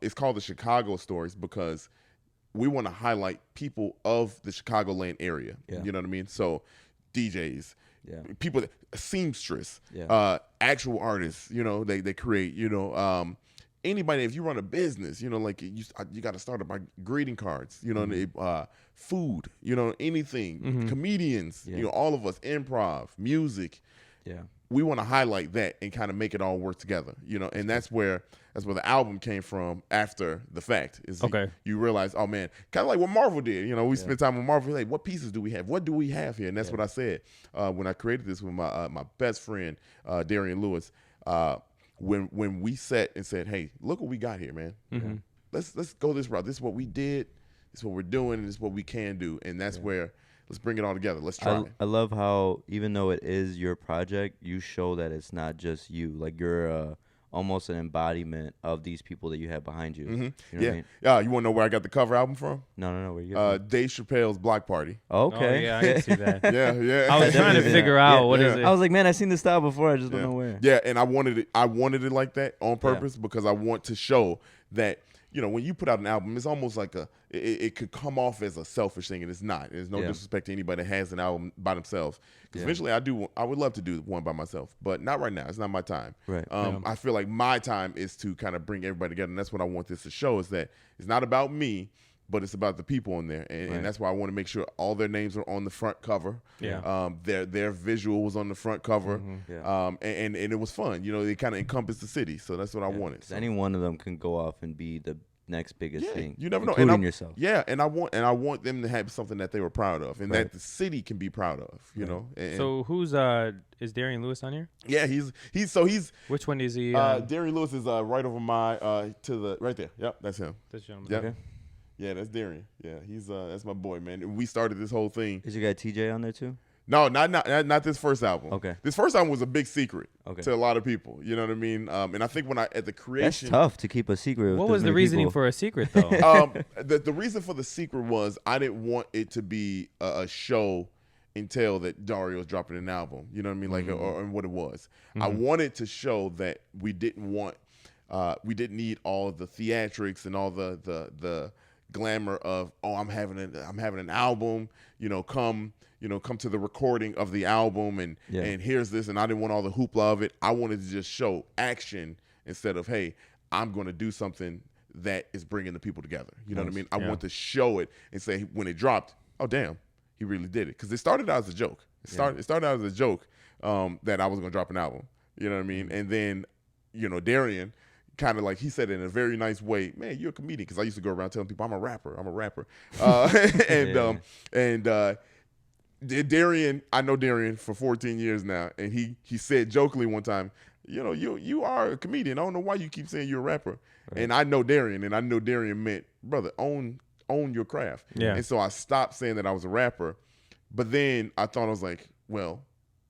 it's called the Chicago Stories because we want to highlight people of the Chicagoland area. Yeah. You know what I mean? So DJs, people, seamstress, actual artists. They create. Anybody, if you run a business, like you got to start by greeting cards, food, anything, comedians, all of us, improv, music. Yeah. We want to highlight that and kind of make it all work together, and that's where the album came from after the fact. You realize, oh man, kind of like what Marvel did. We spent time with Marvel. Like, what pieces do we have? What do we have here? And that's what I said when I created this with my best friend, Darian Lewis. When we sat and said, hey, look what we got here, man. Mm-hmm. Let's go this route. This is what we did. This is what we're doing. And this is what we can do. And that's where let's bring it all together. Let's try it. I love how even though it is your project, you show that it's not just you. Like you're almost an embodiment of these people that you have behind you. Mm-hmm. You know what I mean? You want to know where I got the cover album from? No. Where you got Dave Chappelle's Block Party. Okay. Oh, yeah, I can see that. Yeah. I was trying to figure out what is it. I was like, man, I've seen this style before. I just don't know where. Yeah, and I wanted it like that on purpose because I want to show that, when you put out an album, it's almost like it could come off as a selfish thing, and it's not. There's no disrespect to anybody that has an album by themselves. Because eventually I would love to do one by myself, but not right now. It's not my time. Right. I feel like my time is to kind of bring everybody together, and that's what I want this to show is that it's not about me, but it's about the people in there, and that's why I want to make sure all their names are on the front cover. Yeah. Their visual was on the front cover. Mm-hmm. Yeah. And it was fun. They kind of encompassed the city, so that's what I wanted. So. Any one of them can go off and be next biggest thing. You never know, including yourself. Yeah, and I want them to have something that they were proud of, and that the city can be proud of. You know. And so who's is Darian Lewis on here? Yeah, he's Which one is he? Darian Lewis is right over my to the right there. Yep, that's him. This gentleman. Yep. Okay. Yeah, that's Darian. Yeah, he's that's my boy, man. We started this whole thing. Is your guy TJ on there too? No, not this first album. Okay. This first album was a big secret Okay. to a lot of people. You know what I mean? And I think when at the creation, that's tough to keep a secret. With What this was the many reasoning people. for a secret though? the reason for the secret was I didn't want it to be a show until that Dario was dropping an album. You know what I mean? Like or what it was. I wanted to show that we didn't need all the theatrics and all the glamour of I'm having an album. Come to the recording of the album and here's this, and I didn't want all the hoopla of it. I wanted to just show action instead of, hey, I'm going to do something that is bringing the people together. You know what I mean? I want to show it and say when it dropped, oh damn, he really did it, because it started out as a joke. It started out as a joke that I was going to drop an album. You know what I mean? And then Darian kind of like, he said it in a very nice way, man, you're a comedian, because I used to go around telling people I'm a rapper. Darian, I know Darian for 14 years now, and he said jokingly one time, you are a comedian. I don't know why you keep saying you're a rapper. Right. And I know Darian, and I know Darian meant, brother, own your craft. Yeah. And so I stopped saying that I was a rapper, but then I thought, I was like, well,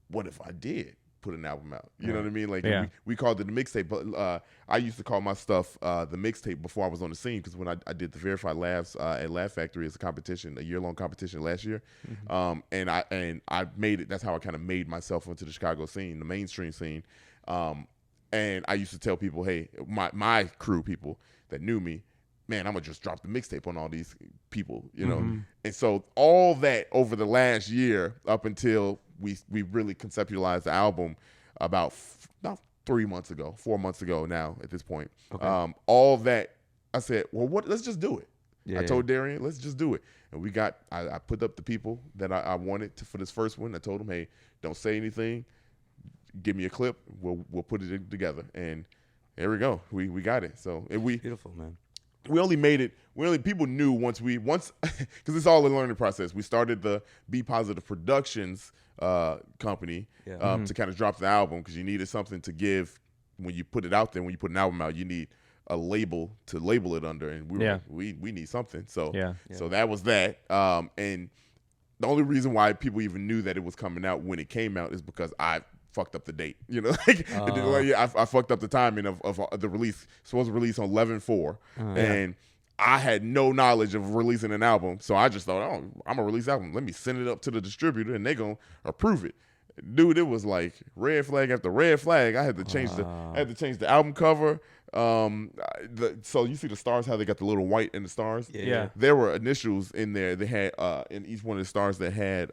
what if I did put an album out? You know what I mean? Like we called it the mixtape, but I used to call my stuff the mixtape before I was on the scene, because when I did the Verified Labs at Laugh Factory as a year-long competition last year, and I made it. That's how I kind of made myself into the Chicago scene, the mainstream scene. And I used to tell people, hey, my crew people that knew me, man, I'm gonna just drop the mixtape on all these people, And so all that over the last year, up until we really conceptualized the album about 4 months ago now at this point. Okay. All that, I said, well, let's just do it. I told Darian, let's just do it. And I put up the people that I wanted for this first one. I told them, hey, don't say anything. Give me a clip. We'll put it together. And there we go. We got it. So beautiful, man. We only made it. People knew once because it's all a learning process. We started the Be Positive Productions company to kind of drop the album, because you needed something to give when you put it out there. When you put an album out, you need a label to label it under, and we need something. So so that was that. And the only reason why people even knew that it was coming out when it came out is because I fucked up the date. I fucked up the timing of the release. It's supposed to release on 11/4, and I had no knowledge of releasing an album, so I just thought, I'm gonna release album. Let me send it up to the distributor, and they gonna approve it. Dude, it was like red flag after red flag. I had to change the album cover. So you see the stars, how they got the little white in the stars. Yeah. There were initials in there. They had in each one of the stars that had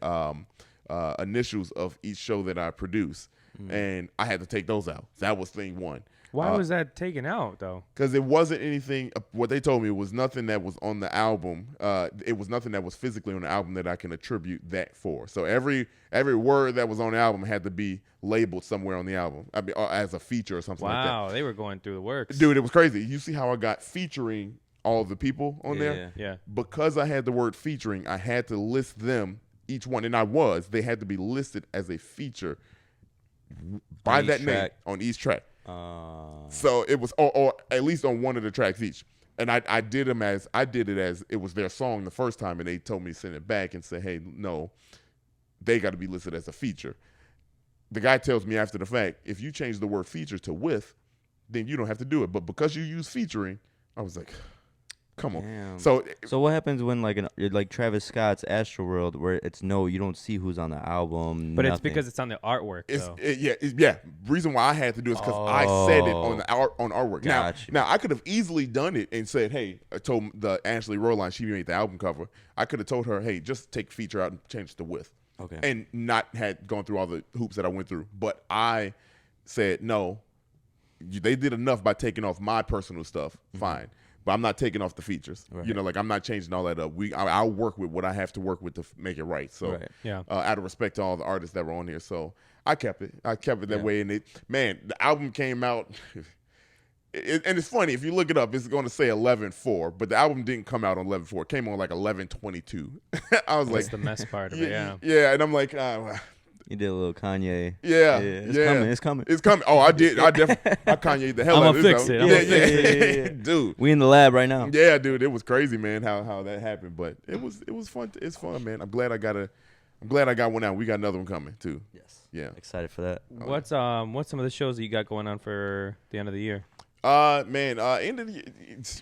initials of each show that I produced, and I had to take those out. That was thing one. Why was that taken out though? Because it wasn't anything. What they told me, it was nothing that was on the album. It was nothing that was physically on the album that I can attribute that for. So every word that was on the album had to be labeled somewhere on the album, as a feature or something like that. Wow, they were going through the works. Dude, it was crazy. You see how I got featuring all the people on there? Yeah. Because I had the word featuring, I had to list them, each one, and they had to be listed as a feature by that name on each track. So it was, or at least on one of the tracks each. And I did it as it was their song the first time, and they told me to send it back and say, hey, no, they got to be listed as a feature. The guy tells me after the fact, if you change the word feature to with, then you don't have to do it. But because you use featuring, I was like, come on. Damn. So what happens when like Travis Scott's Astroworld, where you don't see who's on the album? But it's because it's on the artwork. Reason why I had to do it is because I said it on the artwork. Gotcha. Now I could have easily done it and said, hey, I told the Ashley Roline, she made the album cover. I could have told her, hey, just take feature out and change it to with. Okay. And not had gone through all the hoops that I went through. But I said, no, they did enough by taking off my personal stuff. Fine. But I'm not taking off the features. Right. I'm not changing all that up. I'll work with what I have to work with to make it right. So, out of respect to all the artists that were on here, so I kept it. I kept it that way. And the album came out. and it's funny if you look it up, it's going to say 11/4, but the album didn't come out on 11/4. It came on like 11/22. I was That's like, the mess part of it. Yeah. yeah, and I'm like, You did a little Kanye. yeah, It's coming. It's coming. Oh, I did. I Kanye the hell I'm out of gonna this. fix it. Yeah, dude. We in the lab right now. Yeah, dude. It was crazy, man. How that happened, but it was fun. It's fun, man. I'm glad I got one out. We got another one coming too. Yes. Yeah. Excited for that. What's some of the shows that you got going on for the end of the year? Man, end of the,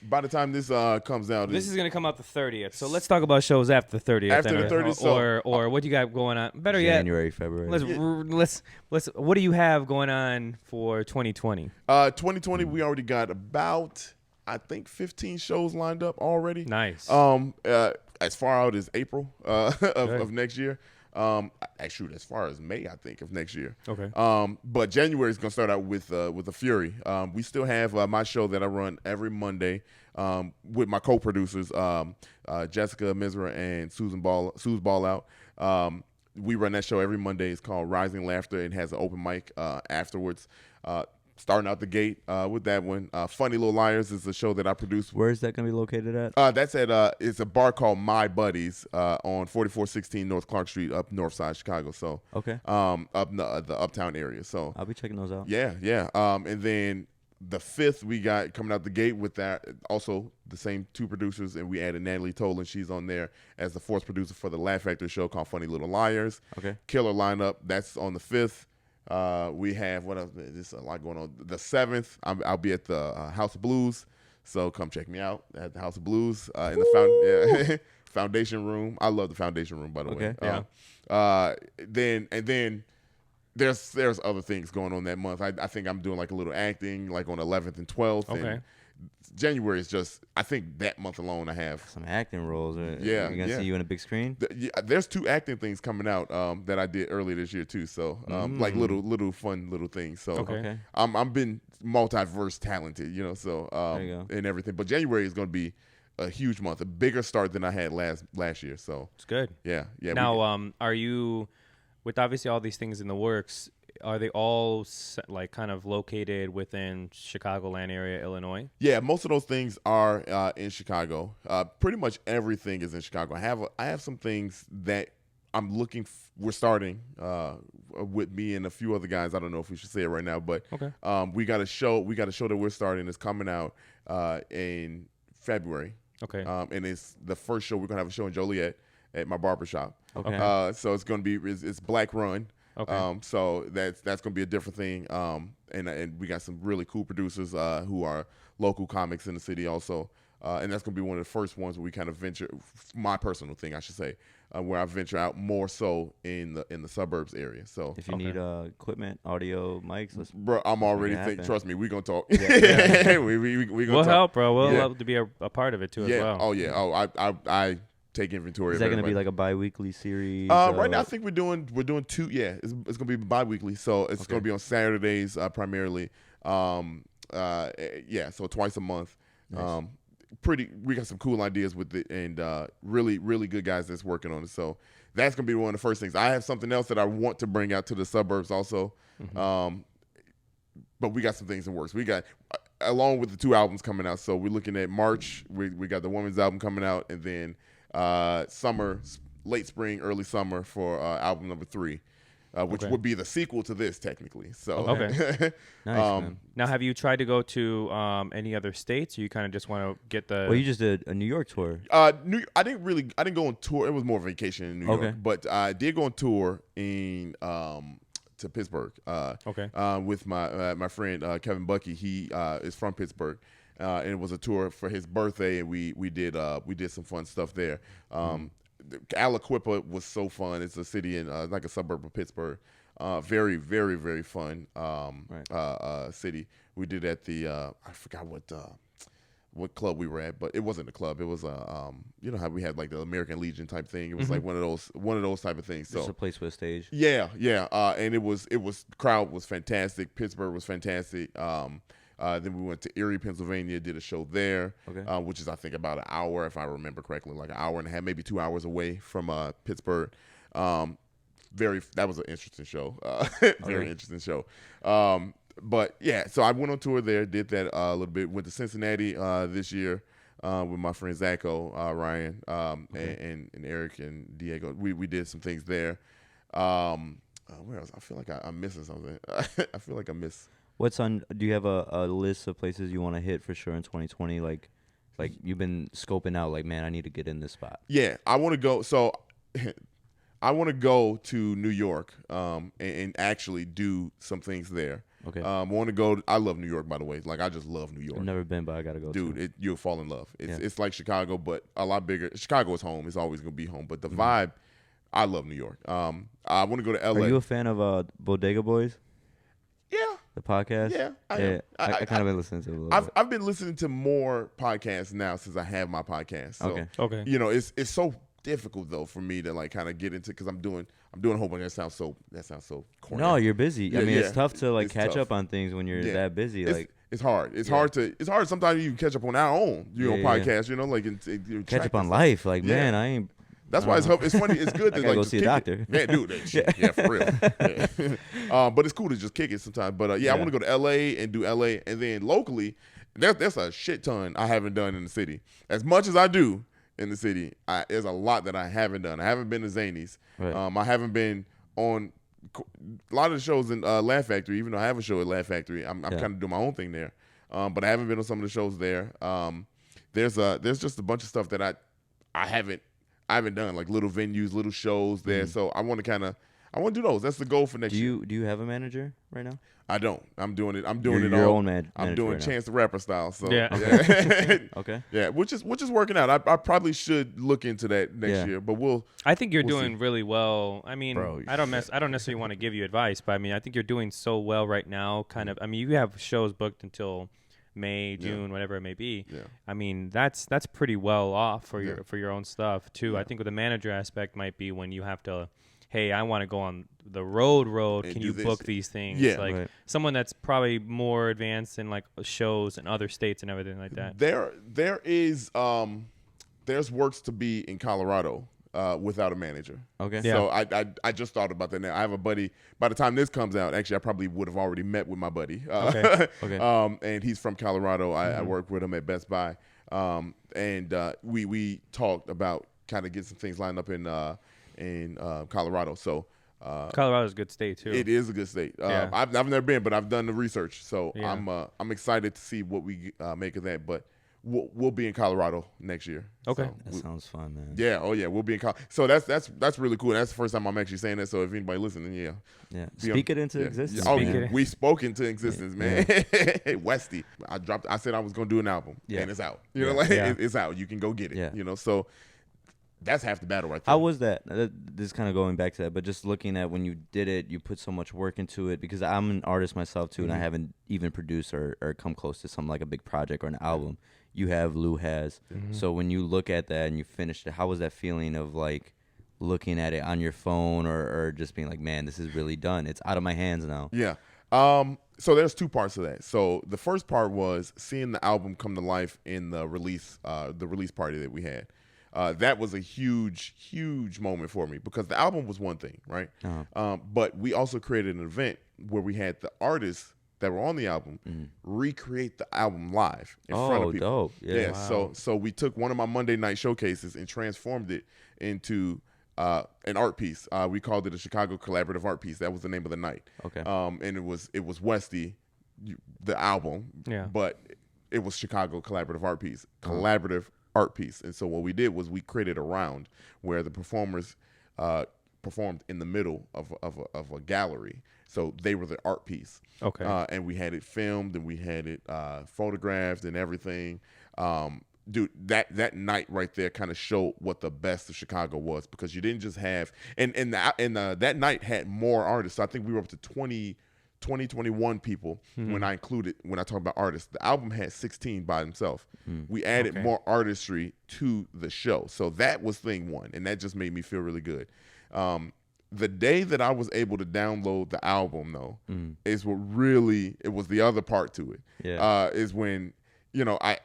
by the time this comes out, This is gonna come out the 30th. So let's talk about shows after the 30th. After the 30th, or what you got going on? Better January, yet, February. let's what do you have going on for 2020? 2020, we already got about, I think, 15 shows lined up already. Nice. As far out as April of next year. Actually, as far as May, I think, of next year. Okay. But January is gonna start out with a Fury. We still have my show that I run every Monday with my co-producers, Jessica Misra and Sue's Ball Out. We run that show every Monday. It's called Rising Laughter. It has an open mic afterwards. Starting out the gate with that one. Funny Little Liars is a show that I produce. Where is that going to be located at? That's at it's a bar called My Buddies on 4416 North Clark Street, up north side Chicago. So Okay. up in the uptown area. So I'll be checking those out. yeah. And then the 5th we got coming out the gate with that, also the same 2 producers, and we added Natalie Tolan. She's on there as the 4th producer for the Laugh Factory show called Funny Little Liars. Okay. Killer lineup. That's on the 5th. We have what else? There's a lot going on. The 7th, I'll be at the House of Blues, so come check me out at the House of Blues in the Foundation Room. I love the Foundation Room, by the way. Yeah. Then there's other things going on that month. I think I'm doing like a little acting, like on 11th and 12th. Okay. And January is just, I think that month alone I have. Some acting roles. Yeah, We're going to see you in a big screen? There's 2 acting things coming out that I did earlier this year too. So like little fun little things. So Okay. I'm been multiverse talented, so There you go. and everything. But January is going to be a huge month, a bigger start than I had last year. So It's good. yeah. Now, are you, with obviously all these things in the works, are they all like kind of located within Chicagoland area, Illinois? Yeah, most of those things are in Chicago. Pretty much everything is in Chicago. I have some things that I'm looking. We're starting with me and a few other guys. I don't know if we should say it right now, but Okay. we got a show. We got a show that we're starting. It's coming out in February. Okay. And it's the first show. We're gonna have a show in Joliet at my barbershop. Okay. So it's gonna be it's Black Run. Okay. So that's gonna be a different thing. And we got some really cool producers who are local comics in the city also. And that's gonna be one of the first ones where we kind of venture, my personal thing, I should say, where I venture out more so in the suburbs area. So If you need equipment, audio, mics, let's bro, I'm already Make it thinking. happen. Trust me, we gonna talk. Yeah. we gonna We'll talk. help, bro. We'll Yeah. love to be a part of it too Yeah. as well. Oh yeah. Oh, I take inventory. Is of that going to be everybody. like a bi-weekly series? Right now, I think we're doing 2. Yeah, it's gonna be bi-weekly, so it's Okay. gonna be on Saturdays primarily. So twice a month. Nice. We got some cool ideas with it, and really, really good guys that's working on it. So that's gonna be one of the first things. I have something else that I want to bring out to the suburbs also. But we got some things in works. We got along with the 2 albums coming out. So we're looking at March. We got the Woman's album coming out, and then summer, late spring, early summer for album number 3, which Okay. would be the sequel to this technically. So Okay. Nice, man. Now, have you tried to go to any other states, or you kind of just want to get the? Well, you just did a New York tour. I didn't go on tour. It was more vacation in New York, Okay. but I did go on tour in to Pittsburgh. Okay. With my friend Kevin Bucky. He is from Pittsburgh, and it was a tour for his birthday, and we did some fun stuff there. Aliquippa was so fun. It's a city in like a suburb of Pittsburgh. Very, very, very fun city. We did at the I forgot what club we were at, but it wasn't a club. It was you know how we had like the American Legion type thing. It was like one of those type of things. So Just a place with a stage. yeah. And it was crowd was fantastic. Pittsburgh was fantastic. Then we went to Erie, Pennsylvania, did a show there, Okay. which is I think about an hour, if I remember correctly, like an hour and a half, maybe 2 hours away from Pittsburgh. That was an interesting show. Very interesting show. But yeah, so I went on tour there, did that a little bit. Went to Cincinnati this year with my friend Zacho, Ryan, and Eric and Diego. We did some things there. Where else? I feel like I'm missing something. I feel like I miss. What's on? Do you have a list of places you want to hit for sure in 2020? Like you've been scoping out. Like, man, I need to get in this spot. Yeah, I want to go. So I want to go to New York and actually do some things there. Okay. I want to go. I love New York, by the way. Like, I just love New York. I've never been, but I gotta go. Dude, you'll fall in love. It's like Chicago, but a lot bigger. Chicago is home. It's always gonna be home. But the vibe, I love New York. I want to go to LA. Are you a fan of Bodega Boys? Yeah. The podcast? Yeah, I am. I kind of been listening to it a little bit. I've been listening to more podcasts now since I have my podcast. So, Okay. You know, it's so difficult though for me to like kind of get into because I'm doing a whole bunch. That sounds so corny. No, you're busy. Yeah, I mean, yeah. it's tough to like It's catch tough. up on things when you're that busy. It's hard. It's hard sometimes you can catch up on our own, podcast, you know, like catch up on life. Like, man, I ain't. That's why it's funny. It's good to I gotta like go just see a kick doctor. it. Man, dude, that shit. Yeah, for real. Yeah. But it's cool to just kick it sometimes. But I want to go to LA and do LA, and then locally, there's a shit ton I haven't done in the city. As much as I do in the city, there's a lot that I haven't done. I haven't been to Zanies. Right. I haven't been on a lot of the shows in Laugh Factory. Even though I have a show at Laugh Factory, I'm kind of doing my own thing there. But I haven't been on some of the shows there. There's just a bunch of stuff that I haven't done, like little venues, little shows there. So I want to do those. That's the goal for next year. Do you have a manager right now? I don't. I'm doing it. I'm doing your all. own manager. I'm doing right Chance the Rapper style. So Yeah. Okay. Yeah, which is working out. I probably should look into that next year, but I think you're we'll doing really well. I mean, Bro, I don't necessarily want to give you advice, but I mean, I think you're doing so well right now. I mean, you have shows booked until May, June, whatever it may be. Yeah. I mean, that's pretty well off for your own stuff too. Yeah. I think with the manager aspect might be when you have to, hey, I want to go on the road. And Can do you this. book these things? Yeah. Like Right. someone that's probably more advanced in like shows in other states and everything like that. There's works to be in Colorado without a manager. Okay. Yeah. So I just thought about that now. I have a buddy. By the time this comes out, actually, I probably would have already met with my buddy. Okay. Okay. And he's from Colorado. I work with him at Best Buy. And we talked about kind of getting some things lined up in Colorado. So Colorado's a good state too. it is a good state. Yeah. I've never been, but I've done the research. So Yeah. I'm excited to see what we make of that. But we'll be in Colorado next year. Okay. So That sounds fun, man. yeah. Oh yeah. We'll be in Colorado. So that's really cool. That's the first time I'm actually saying that. So if anybody listening, Yeah. Be Speak on- it into existence. Oh, Speak man. it. we spoke into existence, man. Westy. I said I was gonna do an album, Yeah. and it's out. You know, Yeah. like Yeah. it's out. You can go get it. Yeah. You know, so that's half the battle right there. How was that? This is kind of going back to that, but just looking at when you did it, you put so much work into it because I'm an artist myself too, and I haven't even produced or come close to something like a big project or an album. You have, Lou has. So when you look at that and you finished it, how was that feeling of like looking at it on your phone or just being like, man, this is really done. It's out of my hands now. Yeah. So there's two parts of that. So the first part was seeing the album come to life in the release party that we had. That was a huge, huge moment for me because the album was one thing, right? But we also created an event where we had the artists that were on the album recreate the album live in front of people. Dope. Yeah. Wow. So we took one of my Monday night showcases and transformed it into an art piece. We called it a Chicago Collaborative Art Piece. That was the name of the night. Okay. And it was Westy, the album. Yeah. But it was Chicago Collaborative Art Piece. Collaborative art piece. And so what we did was we created a round where the performers performed in the middle of a gallery. So they were the art piece. Okay. And we had it filmed and we had it photographed and everything. Dude, that night right there kind of showed what the best of Chicago was because you didn't just have and that night had more artists. So I think we were up to 21 people when I talk about artists. The album had 16 by himself. We added more artistry to the show. So that was thing one, and that just made me feel really good. The day that I was able to download the album, though, is what really, it was the other part to it. Yeah. Is when, you know, I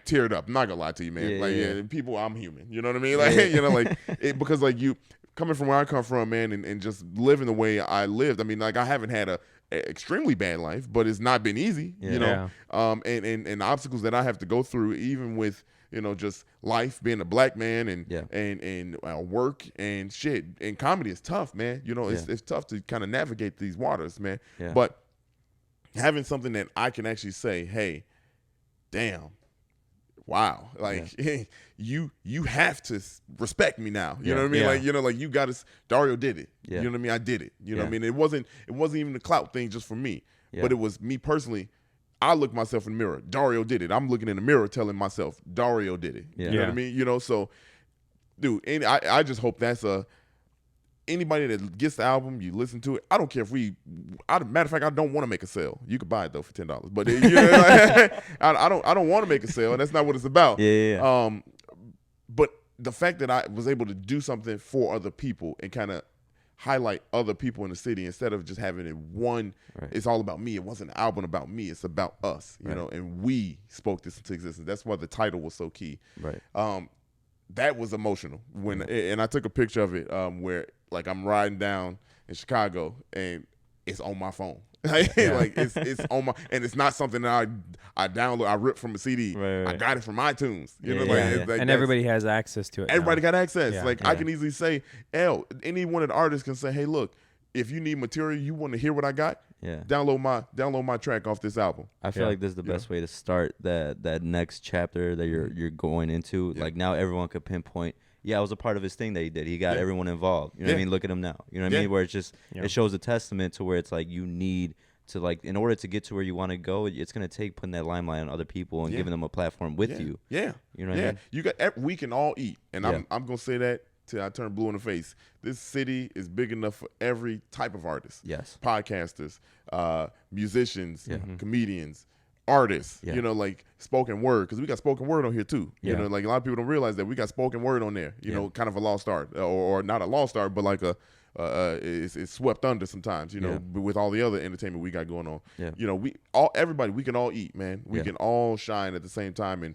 teared up. I'm not gonna lie to you, man. People, I'm human. You know what I mean? Like, you know, like, because like you, coming from where I come from, man, and just living the way I lived, I mean, like, I haven't had extremely bad life, but it's not been easy, you know. And obstacles that I have to go through, even with, you know, just life, being a black man, and work and shit. And comedy is tough, man. You know, it's tough to kind of navigate these waters, man. But having something that I can actually say, hey, damn, wow, like you have to respect me now. You know what I mean? Like, you know, like you got to. Dario did it. You know what I mean? I did it. You know what I mean? It wasn't even a clout thing just for me, but it was me personally. I look myself in the mirror. Dario did it. I'm looking in the mirror, telling myself Dario did it. You know what I mean? You know, so dude, and I just hope that's anybody that gets the album, you listen to it. I don't care if matter of fact, I don't want to make a sale. You could buy it though for $10, but you know, I don't want to make a sale, and that's not what it's about. But the fact that I was able to do something for other people and kind of highlight other people in the city instead of just having it it's all about me. It wasn't an album about me. It's about us, you know, and we spoke this into existence. That's why the title was so key. That was emotional and I took a picture of it where like I'm riding down in Chicago and it's on my phone. Like it's on my, and it's not something that I download. I ripped from a CD. I got it from iTunes. You know, like, and everybody has access to it. Everybody got access. I can easily say, any one of the artists can say, hey, look, if you need material, you want to hear what I got, download my track off this album. I feel like this is the best way to start that next chapter that you're going into. Like now everyone could pinpoint. Yeah, I was a part of his thing that he did. He got everyone involved. You know what I mean? Look at him now. You know what I mean? Where it's just it shows a testament to where it's like you need to, like, in order to get to where you want to go, it's gonna take putting that limelight on other people and giving them a platform with you. You know what I mean? You got we can all eat, and I'm gonna say that till I turn blue in the face. This city is big enough for every type of artist. Podcasters, musicians, comedians, artists, you know, like spoken word, because we got spoken word on here too. You know, like a lot of people don't realize that we got spoken word on there. You know, kind of a lost art, or not a lost art, but like it's swept under sometimes. You know, with all the other entertainment we got going on. You know, everybody, we can all eat, man. We can all shine at the same time, and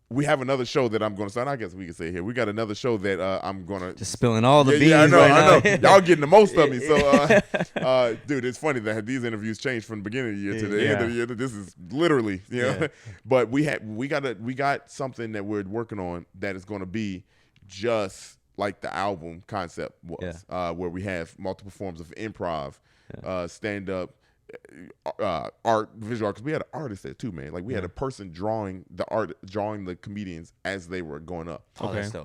we have another show that I'm going to start. I guess we can say here. We got another show that I'm going to... Just spilling all the beans I know. now. Y'all getting the most of me. So, dude, it's funny that these interviews changed from the beginning of the year to the end of the year. This is literally, you know. But we got something that we're working on that is going to be just like the album concept was, where we have multiple forms of improv, stand-up, art, visual art, because we had an artist there too, man. Like we had a person drawing the comedians as they were going up.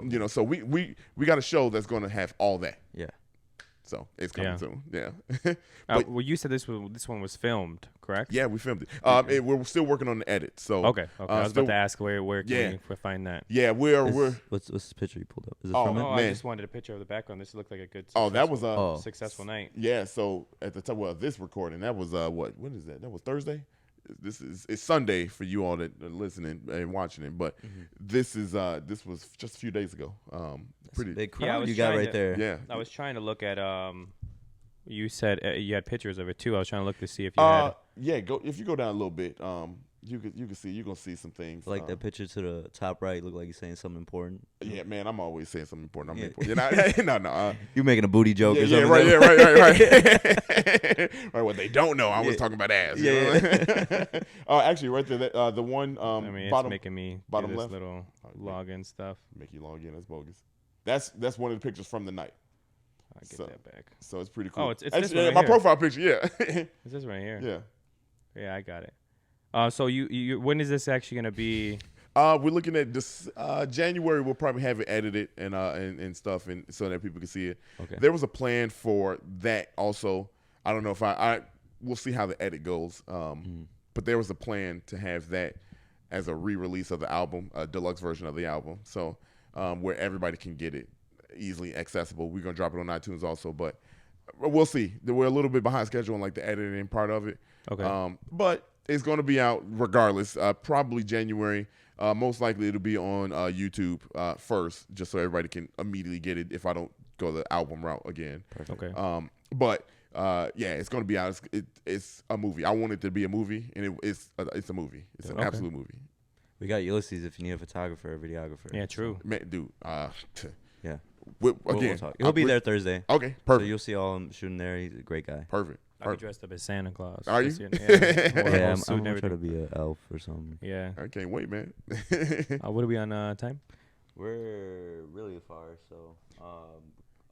You know, so we got a show that's going to have all that. So it's coming soon. Well, you said this one was filmed, correct? Yeah, we filmed it. We're still working on the edit. So okay. I was about to ask where can we find that? Yeah, we're what's this picture you pulled up? Is it from it? I just wanted a picture of the background. This looked like a good. That was a successful night. Yeah. So at the time, this recording, that was when is that? That was Thursday. It's Sunday for you all that are listening and watching it, but this was just a few days ago. Pretty big crowd you got right there. Yeah, I was trying to look at. You said you had pictures of it too. I was trying to look to see if you had. Yeah, if you go down a little bit, you can see, you're gonna see some things. Like that picture to the top right, look like you're saying something important. Yeah, man, I'm always saying something important. No. You making a booty joke? Yeah, or something? Right. Right. What they don't know, I was talking about ass. Actually, right there, the one it's making me bottom left little login stuff. Make you log in. That's bogus. That's one of the pictures from the night. I get that back. So it's pretty cool. Oh, it's this one right my here. profile picture. Yeah. It's this right here. Yeah, I got it. So you when is this actually gonna be? We're looking at this January. We'll probably have it edited and stuff, and so that people can see it. Okay. There was a plan for that also. I don't know if we'll see how the edit goes. But there was a plan to have that as a re-release of the album, a deluxe version of the album. So where everybody can get it easily accessible. We're gonna drop it on iTunes also, but we'll see. We're a little bit behind schedule on like the editing part of it. Okay. But it's going to be out regardless. Probably January. Most likely it'll be on YouTube first, just so everybody can immediately get it if I don't go the album route again. Perfect. Okay. But it's going to be out. It's a movie. I want it to be a movie, and it's a movie. It's an absolute movie. We got Ulysses if you need a photographer or videographer. Yeah, true. Man, dude. Yeah. We'll talk. He'll be there Thursday. Okay, perfect. So you'll see all him shooting there. He's a great guy. Perfect. I'll be dressed up as Santa Claus. Are you? Yeah, I'm gonna try to be an elf or something. Yeah. I can't wait, man. What are we on time? We're really far, so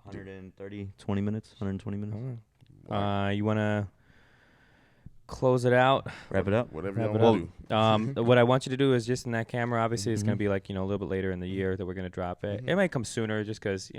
120 minutes. You want to close it out? Wrap it up? Whatever you want to do. What I want you to do is just in that camera, obviously it's going to be like, a little bit later in the year that we're going to drop it. It might come sooner just because,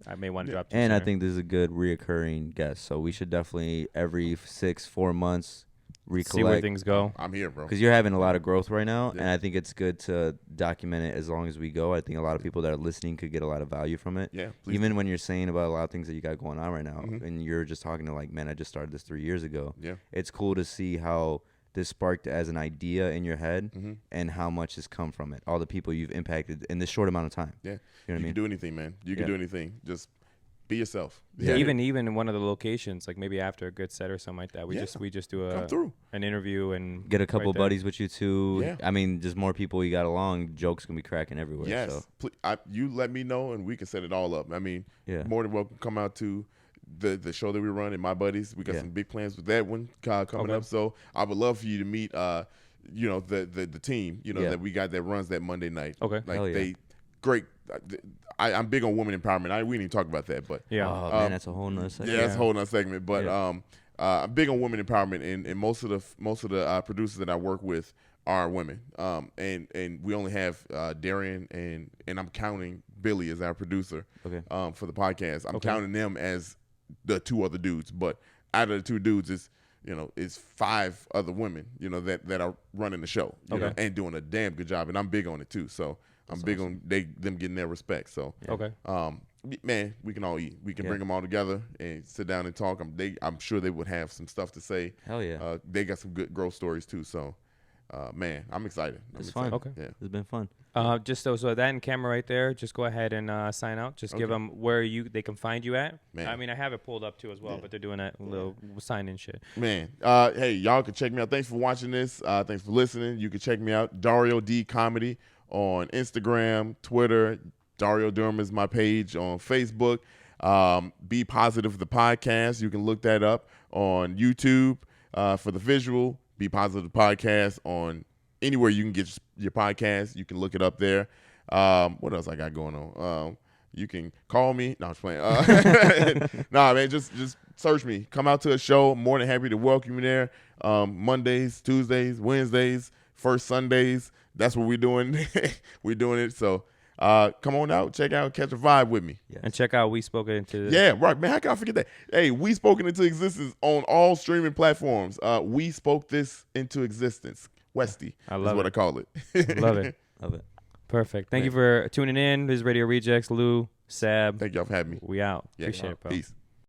I may want to drop it And sooner. I think this is a good reoccurring guest, so we should definitely every 4 months recollect. See where things go. I'm here, bro. Because you're having a lot of growth right now, and I think it's good to document it as long as we go. I think a lot of people that are listening could get a lot of value from it. Yeah, even when you're saying about a lot of things that you got going on right now, and you're just talking to like, man, I just started this 3 years ago. Yeah, it's cool to see how this sparked as an idea in your head and how much has come from it. All the people you've impacted in this short amount of time. Yeah, you know what I mean? You can do anything, man. You can do anything. Just be yourself. Yeah. Even in one of the locations, like maybe after a good set or something like that, we just do an interview and get a couple buddies with you too. Yeah. I mean, just more people you got along. Jokes gonna be cracking everywhere. Yes, so. you let me know and we can set it all up. I mean, more than welcome. Come out to the show that we run and my buddies. We got some big plans with that one coming up. So I would love for you to meet the team that we got that runs that Monday night. Okay, like they great. I'm big on women empowerment. We didn't even talk about that, but oh man, that's a whole nother segment. Yeah, that's a whole nother segment. But I'm big on women empowerment, and most of the producers that I work with are women. And we only have Darian and I'm counting Billy as our producer. Okay. For the podcast, I'm counting them as the 2 other dudes. But out of the 2 dudes, it's 5 other women, that are running the show, and doing a damn good job. And I'm big on it too. So. I'm big on them getting their respect. So man, we can all eat. We can bring them all together and sit down and talk. I'm sure they would have some stuff to say. Hell yeah. They got some good growth stories too. So, man, I'm excited. It's fun. Okay. Yeah, it's been fun. Just so that in camera right there. Just go ahead and sign out. Just give them where they can find you at. Man. I mean, I have it pulled up too as well, but they're doing that little sign-in shit. Man, hey, y'all can check me out. Thanks for watching this. Thanks for listening. You can check me out, Dario D Comedy, on Instagram, Twitter. Dario Durham is my page on Facebook. Be Positive the podcast. You can look that up on YouTube for the visual. Be Positive the podcast on anywhere you can get your podcast. You can look it up there. What else I got going on? You can call me. No, I'm just playing. Nah, man, just search me. Come out to a show. I'm more than happy to welcome you there. Mondays, Tuesdays, Wednesdays, first Sundays. That's what we're doing. We're doing it. So come on out, check out, catch a vibe with me. Yes. And check out We Spoken Into. Yeah, right, man. How can I forget that? Hey, We Spoken Into Existence on all streaming platforms. We spoke this into existence. Westy is what I call it. Love it. Love it. Perfect. Thank you for tuning in. This is Radio Rejekts. Lou, Sab. Thank y'all for having me. We out. Appreciate it, bro. Peace.